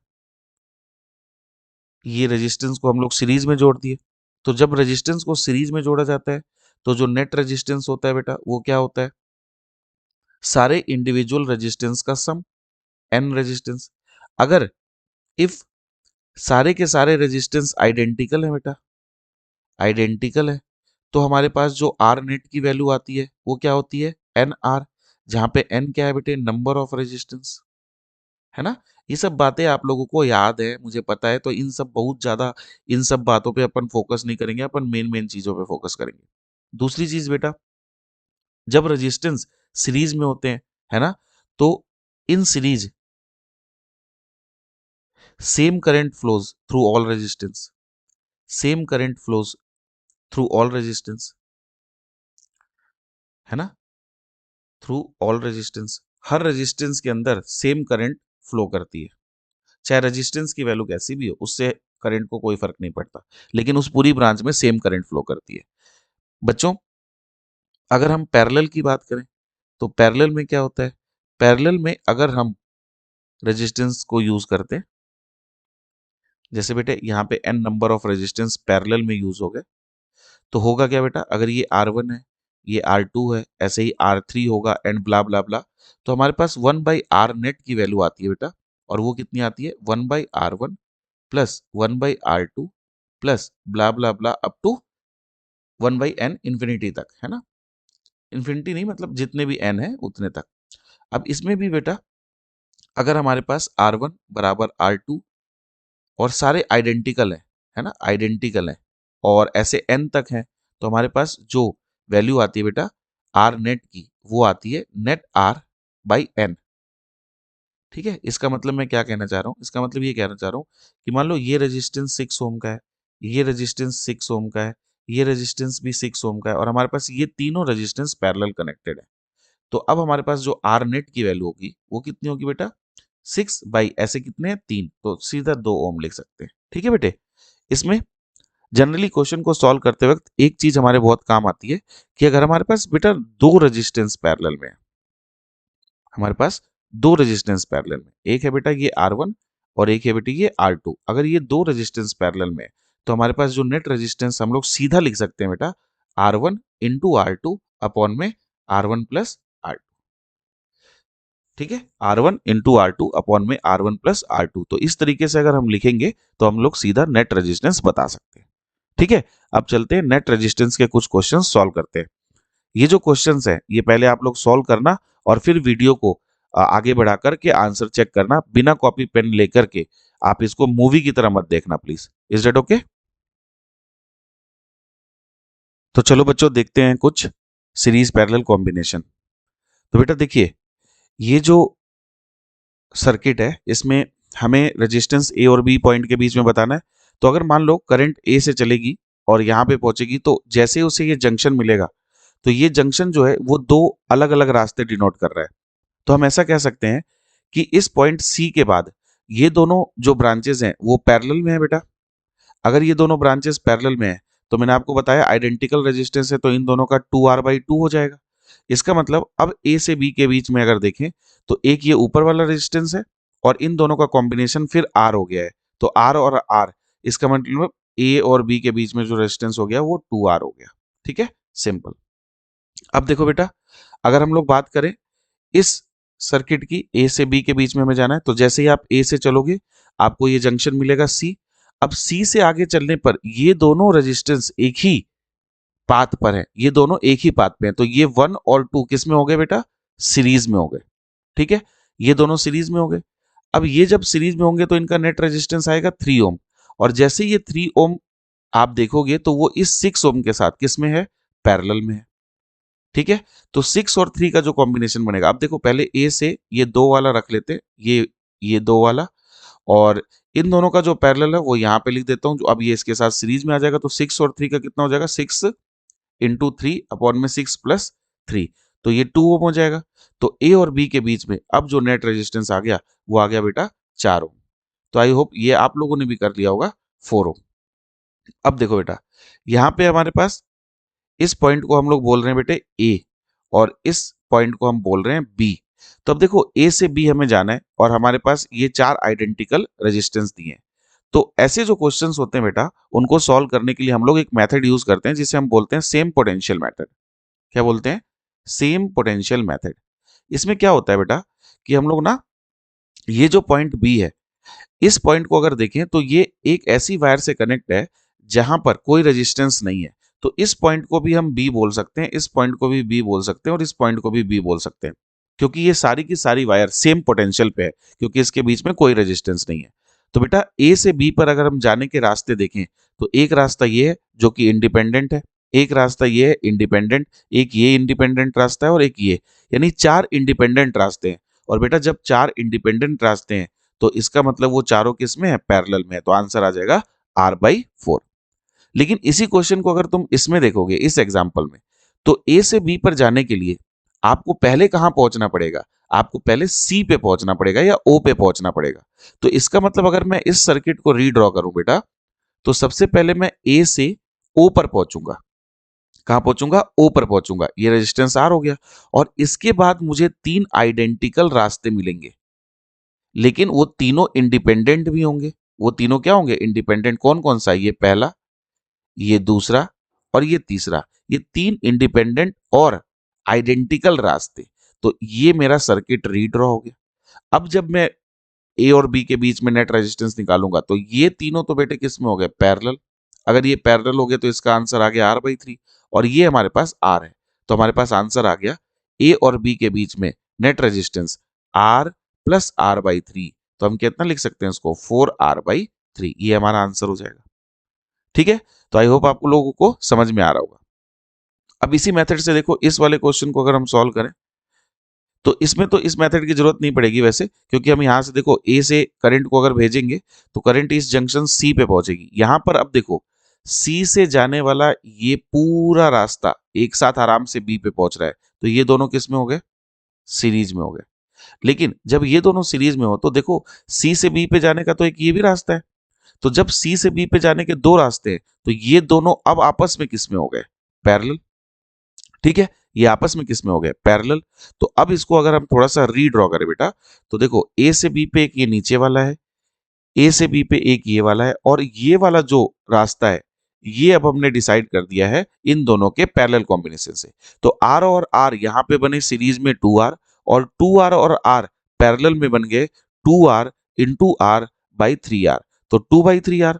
ये रेजिस्टेंस को हम लोग सीरीज में जोड़ दिए, तो जब रेजिस्टेंस को सीरीज में जोड़ा जाता है तो जो नेट रेजिस्टेंस होता है बेटा वो क्या होता है, सारे इंडिविजुअल रेजिस्टेंस का सम, एन रेजिस्टेंस। अगर इफ सारे के सारे रेजिस्टेंस आइडेंटिकल है बेटा, आइडेंटिकल है, तो हमारे पास जो आर नेट की वैल्यू आती है वो क्या होती है, एन आर, जहां पे एन क्या है बेटे, नंबर ऑफ रेजिस्टेंस, है ना। ये सब बातें आप लोगों को याद है मुझे पता है, तो इन सब बहुत ज्यादा इन सब बातों पे अपन फोकस नहीं करेंगे, अपन मेन मेन चीजों पे फोकस करेंगे। दूसरी चीज बेटा, जब रेजिस्टेंस सीरीज में होते हैं, है ना, तो in series same current flows through all resistance, same current flows through all resistance, है ना, थ्रू ऑल रेजिस्टेंस, हर रेजिस्टेंस के अंदर सेम करंट फ्लो करती है, चाहे रेजिस्टेंस की वैल्यू कैसी भी हो, उससे करंट को कोई फर्क नहीं पड़ता, लेकिन उस पूरी ब्रांच में सेम करंट फ्लो करती है। बच्चों, अगर हम पैरेलल की बात करें तो पैरेलल में क्या होता है, पैरेलल में अगर हम रेजिस्टेंस को यूज करते हैं, जैसे बेटे यहाँ पे n number of resistance parallel में यूज हो गए, तो होगा क्या बेटा, अगर ये R1 है, ये R2 है, ऐसे ही R3 होगा एंड ब्ला ब्ला ब्ला, तो हमारे पास 1/R नेट की वैल्यू आती है बेटा, और वो कितनी आती है, 1/R1 plus 1/R2 plus blah blah blah up to 1/n infinity तक, है ना, इन्फिनिटी नहीं मतलब जितने भी n है उतने तक। अब इसमें भी बेटा अगर हमारे पास R1 बराबर R2 और सारे आइडेंटिकल है ना, आइडेंटिकल है, और ऐसे n तक है, तो हमारे पास जो वैल्यू आती है बेटा R नेट की, वो आती है नेट R बाई n। ठीक है, इसका मतलब मैं क्या कहना चाह रहा हूँ, इसका मतलब ये कहना चाह रहा हूँ कि मान लो ये रेजिस्टेंस 6 ओम का है, ये रेजिस्टेंस 6 ओम का है, ये रेजिस्टेंस भी 6 ओम का है, और हमारे पास ये तीनों रेजिस्टेंस पैरेलल कनेक्टेड है। तो अब हमारे पास जो आर नेट की वैल्यू होगी वो कितनी होगी बेटा, 6 बाई ऐसे कितने हैं 3, तो सीधा 2 ओम लिख सकते हैं। ठीक है बेटे, इसमें जनरली क्वेश्चन को सॉल्व करते वक्त एक चीज हमारे बहुत काम आती है कि अगर हमारे पास बेटा दो रेजिस्टेंस पैरेलल में है, हमारे पास दो रेजिस्टेंस पैरेलल में, एक है बेटा ये R1 और एक है बेटा ये R2, अगर ये दो रेजिस्टेंस पैरेलल में है, तो हमारे पास जो नेट रेजिस्टेंस हम लोग सीधा लिख सकते हैं बेटा R1 इंटू R2 अपॉन में R1 प्लस R2। ठीक है, R1 इंटू R2 अपॉन में R1 प्लस R2, तो इस तरीके से अगर हम लिखेंगे तो हम लोग सीधा नेट रेजिस्टेंस बता सकते हैं। ठीक है, अब चलते हैं नेट रेजिस्टेंस के कुछ क्वेश्चन सॉल्व करते हैं। ये जो क्वेश्चंस है ये पहले आप लोग सॉल्व करना और फिर वीडियो को आगे बढ़ा करके आंसर चेक करना, बिना कॉपी पेन लेकर के। आप इसको मूवी की तरह मत देखना प्लीज। Is that okay? तो चलो बच्चों देखते हैं कुछ सीरीज पैरेलल कॉम्बिनेशन। तो बेटा देखिए, ये जो सर्किट है इसमें हमें रेजिस्टेंस ए और बी पॉइंट के बीच में बताना है। तो अगर मान लो करंट ए से चलेगी और यहाँ पे पहुंचेगी, तो जैसे ही उसे ये जंक्शन मिलेगा, तो ये जंक्शन जो है वो दो अलग अलग रास्ते डिनोट कर रहा है। तो हम ऐसा कह सकते हैं कि इस पॉइंट सी के बाद ये दोनों जो ब्रांचेस हैं वो पैरेलल में है बेटा। अगर ये दोनों ब्रांचेस पैरेलल में है तो मैंने आपको बताया आइडेंटिकल रेजिस्टेंस है, तो इन दोनों का 2R/2 हो जाएगा। इसका मतलब अब ए से बी के बीच में अगर देखें तो एक ये ऊपर वाला रेजिस्टेंस है और इन दोनों का कॉम्बिनेशन फिर आर हो गया है, तो आर और आर, इसका मतलब ए और बी के बीच में जो रेजिस्टेंस हो गया वो 2R हो गया। ठीक है, सिंपल। अब देखो बेटा, अगर हम लोग बात करें इस सर्किट की, ए से बी के बीच में हमें जाना है, तो जैसे ही आप ए से चलोगे आपको ये जंक्शन मिलेगा सी। अब सी से आगे चलने पर ये दोनों रेजिस्टेंस एक ही पाथ पर है, ये दोनों एक ही पाथ पे हैं, तो ये 1 और 2 किस में हो गए बेटा, सीरीज में हो गए। ठीक है, ये दोनों सीरीज में हो गए। अब ये जब सीरीज में होंगे तो इनका नेट रेजिस्टेंस आएगा 3 ओम, और जैसे ये 3 ओम आप देखोगे तो वो इस 6 ओम के साथ किस में है, पैरेलल में है। ठीक है, तो 6 और 3 का जो कॉम्बिनेशन बनेगा, अब देखो पहले ए से ये दो वाला रख लेते हैं, ये दो वाला, और इन दोनों का जो पैरेलल है वो यहाँ पे लिख देता हूँ, जो अब ये इसके साथ सीरीज में आ जाएगा, तो 6 और 3 का कितना हो जाएगा, 6 इंटू 3 अपॉन में 6 प्लस 3, तो ये 2 ओम हो जाएगा। तो ए और बी के बीच में अब जो नेट रेजिस्टेंस आ गया वो आ गया बेटा 4 ओम। तो आई होप ये आप लोगों ने भी कर लिया होगा 4 ओम। अब देखो बेटा, यहाँ पे हमारे पास इस पॉइंट को हम लोग बोल रहे हैं बेटे ए, और इस पॉइंट को हम बोल रहे हैं बी। तो अब देखो ए से बी हमें जाना है और हमारे पास ये चार आइडेंटिकल रेजिस्टेंस दिए हैं। तो ऐसे जो क्वेश्चंस होते हैं बेटा, उनको सॉल्व करने के लिए हम लोग एक मेथड यूज करते हैं जिसे हम बोलते हैं सेम पोटेंशियल मेथड। क्या बोलते हैं, सेम पोटेंशियल मेथड। इसमें क्या होता है बेटा कि हम लोग ना, ये जो पॉइंट बी है, इस पॉइंट को अगर देखें तो ये एक ऐसी वायर से कनेक्ट है जहां पर कोई रेजिस्टेंस नहीं है, तो इस पॉइंट को भी हम बी बोल सकते हैं, इस पॉइंट को भी बी बोल सकते हैं, और इस पॉइंट को भी बी बोल सकते हैं, क्योंकि ये सारी की सारी वायर सेम पोटेंशियल पे है, क्योंकि इसके बीच में कोई रेजिस्टेंस नहीं है। तो बेटा ए से बी पर अगर हम जाने के रास्ते देखें तो एक रास्ता ये है जो कि इंडिपेंडेंट है, एक रास्ता ये है इंडिपेंडेंट, एक ये इंडिपेंडेंट रास्ता है, और एक ये, यानी चार इंडिपेंडेंट रास्ते हैं। और बेटा जब चार इंडिपेंडेंट रास्ते हैं तो इसका मतलब वो चारों किस में है, पैरेलल में है, तो आंसर आ जाएगा R/4। लेकिन इसी क्वेश्चन को अगर तुम इसमें देखोगे इस एग्जाम्पल में, तो ए से बी पर जाने के लिए आपको पहले कहां पहुंचना पड़ेगा? आपको पहले सी पे पहुंचना पड़ेगा या ओ पे पहुंचना पड़ेगा। तो इसका मतलब अगर मैं इस सर्किट को रीड्रॉ करूं बेटा, तो सबसे पहले मैं ए से ओ पर पहुंचूंगा। कहां पहुंचूंगा? ओ पर पहुंचूंगा। ये रेजिस्टेंस आर हो गया। और इसके बाद मुझे 3 आइडेंटिकल रास्ते मिलेंगे, लेकिन वो तीनों इंडिपेंडेंट भी होंगे। वो तीनों क्या होंगे? इंडिपेंडेंट। कौन कौन सा? ये पहला, ये दूसरा और ये तीसरा। ये 3 इंडिपेंडेंट और आइडेंटिकल रास्ते। तो ये मेरा सर्किट रीड्रॉ हो गया। अब जब मैं ए और बी के बीच में नेट रेजिस्टेंस निकालूंगा, तो ये तीनों तो बेटे किस में हो गए? पैरेलल। अगर ये पैरेलल हो गए तो इसका आंसर आ गया R/3, और ये हमारे पास R है। तो हमारे पास आंसर आ गया ए और बी के बीच में net resistance R plus R/3। तो हम कितना लिख सकते हैं इसको? 4R/3। ये हमारा आंसर हो जाएगा। ठीक है, तो आई होप आप लोगों को समझ में आ रहा होगा। अब इसी मेथड से देखो, इस वाले क्वेश्चन को अगर हम सॉल्व करें, तो इसमें तो इस मेथड की जरूरत नहीं पड़ेगी वैसे, क्योंकि हम यहां से देखो ए से करंट को अगर भेजेंगे तो करंट इस जंक्शन सी पे पहुंचेगी। यहां पर अब देखो, सी से जाने वाला ये पूरा रास्ता एक साथ आराम से बी पे पहुंच रहा है। तो ये दोनों किस में हो गए? सीरीज में हो गए। लेकिन जब ये दोनों सीरीज में हो तो देखो, सी से बी पे जाने का तो एक ये भी रास्ता है। तो जब सी से बी पे जाने के दो रास्ते हैं, तो ये दोनों अब आपस में किस में हो गए? पैरेलल। ठीक है, ये आपस में किस में हो गए? पैरेलल। तो अब इसको अगर हम थोड़ा सा रीड्रॉ करें बेटा, तो देखो ए से बी पे एक ये नीचे वाला है, ए से बी पे एक ये वाला है, और ये वाला जो रास्ता है, ये अब हमने डिसाइड कर दिया है इन दोनों के पैरेलल कॉम्बिनेशन से। तो आर और आर यहां पे बने सीरीज में 2R, और 2R और आर पैरेलल में बन गए 2R into R by 3R। तो 2/3R।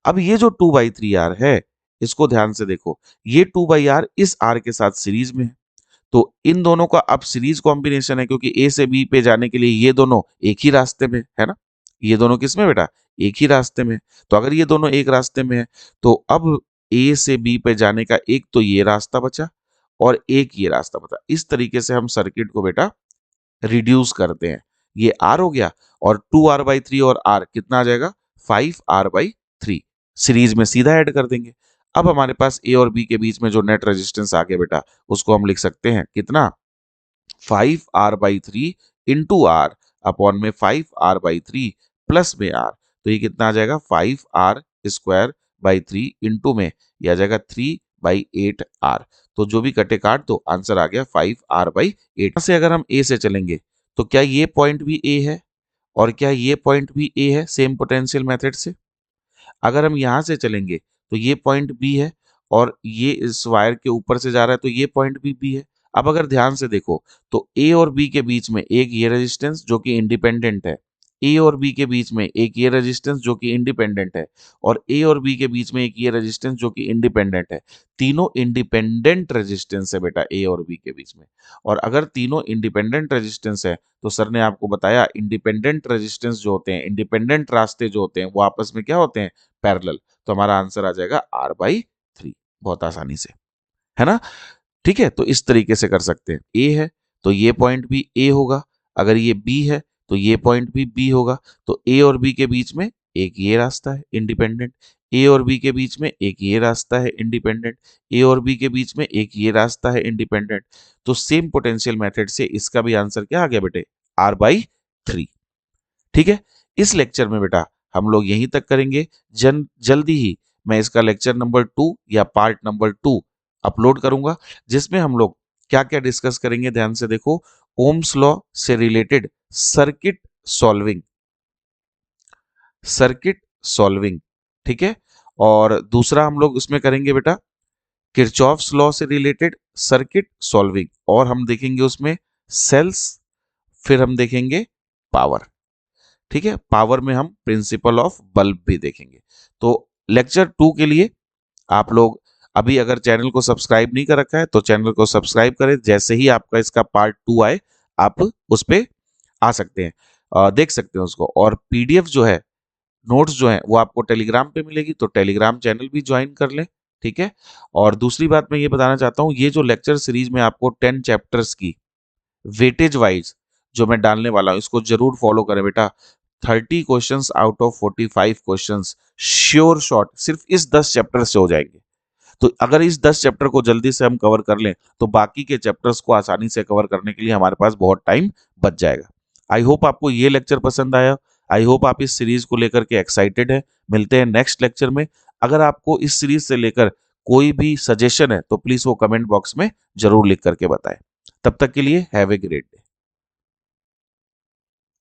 अब ये जो 2/3R है, इसको ध्यान से देखो, ये 2/R इस R के साथ सीरीज में है। तो इन दोनों का अब सीरीज कॉम्बिनेशन है, क्योंकि ए से बी पे जाने के लिए ये दोनों एक ही रास्ते में है ना। ये दोनों किस में बेटा? एक ही रास्ते में। तो अगर ये दोनों एक रास्ते में है, तो अब ए से बी पे जाने का एक तो ये रास्ता बचा और एक ये रास्ता बचा। इस तरीके से हम सर्किट को बेटा रिड्यूस करते हैं। ये R हो गया, और 2R/3 और R कितना आ जाएगा? 5R/3। सीरीज में सीधा ऐड कर देंगे। अब हमारे पास ए और बी के बीच में जो नेट रेजिस्टेंस आ गया बेटा, उसको हम लिख सकते हैं कितना? 5R/3 इंटू आर अपॉन में 5R/3 प्लस में R। तो ये कितना आ जाएगा? 5R²/3 इंटू में यह आ जाएगा 3/8R। तो जो भी कटे काट दो, आंसर आ गया 5R/8। से अगर हम ए से चलेंगे, तो क्या ये पॉइंट भी ए है और क्या ये पॉइंट भी ए है? सेम पोटेंशियल मेथड से अगर हम यहां से चलेंगे, तो ये पॉइंट बी है, और ये इस वायर के ऊपर से जा रहा है, तो ये पॉइंट भी बी है। अब अगर ध्यान से देखो, तो ए और बी के बीच में एक ये रेजिस्टेंस जो कि इंडिपेंडेंट है, ए और बी के बीच में एक ये रेजिस्टेंस जो कि इंडिपेंडेंट है, और ए और बी के बीच में एक ये रेजिस्टेंस जो कि इंडिपेंडेंट है। तीनों इंडिपेंडेंट रेजिस्टेंस है बेटा ए और बी के बीच में। और अगर तीनों इंडिपेंडेंट रेजिस्टेंस है, तो सर ने आपको बताया इंडिपेंडेंट रेजिस्टेंस जो होते हैं, इंडिपेंडेंट रास्ते जो होते हैं, वो आपस में क्या होते हैं? पैरेलल। तो हमारा आंसर आ जाएगा R/3। बहुत आसानी से, है ना। ठीक है, तो इस तरीके से कर सकते हैं। ए है तो ये पॉइंट भी ए होगा, अगर ये बी है तो ये पॉइंट भी बी होगा। तो ए और बी के बीच में एक ये रास्ता है इंडिपेंडेंट, ए और बी के बीच में एक ये रास्ता है इंडिपेंडेंट, ए और बी के बीच में एक ये रास्ता है इंडिपेंडेंट। तो सेम पोटेंशियल मेथड से इसका भी आंसर क्या आ गया बेटे? R/3। ठीक है, इस लेक्चर में बेटा हम लोग यहीं तक करेंगे। जल्दी ही मैं इसका लेक्चर नंबर 2 या पार्ट नंबर 2 अपलोड करूंगा, जिसमें हम लोग क्या क्या डिस्कस करेंगे। ध्यान से देखो, ओम्स लॉ से related circuit solving, circuit solving. ठीक है, और दूसरा हम लोग उसमें करेंगे बेटा किरचॉफ्स लॉ से रिलेटेड सर्किट सॉल्विंग, और हम देखेंगे उसमें सेल्स, फिर हम देखेंगे पावर। ठीक है, पावर में हम प्रिंसिपल ऑफ बल्ब भी देखेंगे। तो लेक्चर 2 के लिए आप लोग अभी अगर चैनल को सब्सक्राइब नहीं कर रखा है, तो चैनल को सब्सक्राइब करें। जैसे ही आपका इसका पार्ट 2 आए, आप उस पे आ सकते हैं, देख सकते हैं उसको। और पीडीएफ जो है, नोट्स जो है, वो आपको टेलीग्राम पे मिलेगी, तो टेलीग्राम चैनल भी ज्वाइन कर लें। ठीक है, और दूसरी बात मैं ये बताना चाहता हूँ, ये जो लेक्चर सीरीज में आपको 10 चैप्टर्स की वेटेज वाइज जो मैं डालने वाला हूँ, इसको जरूर फॉलो करें बेटा। 30 questions out of 45 questions sure shot सिर्फ इस 10 चैप्टर से हो जाएंगे। तो अगर इस 10 चैप्टर को जल्दी से हम कवर कर लें तो बाकी के चैप्टर्स को आसानी से कवर करने के लिए हमारे पास बहुत टाइम बच जाएगा। आई होप आपको ये लेक्चर पसंद आया। आई होप आप इस सीरीज को लेकर के एक्साइटेड है। मिलते हैं नेक्स्ट लेक्चर में। अगर आपको इस सीरीज से लेकर कोई भी सजेशन है तो प्लीज वो कमेंट बॉक्स में जरूर लिख करके बताएं। तब तक के लिए हैव ए ग्रेट डे।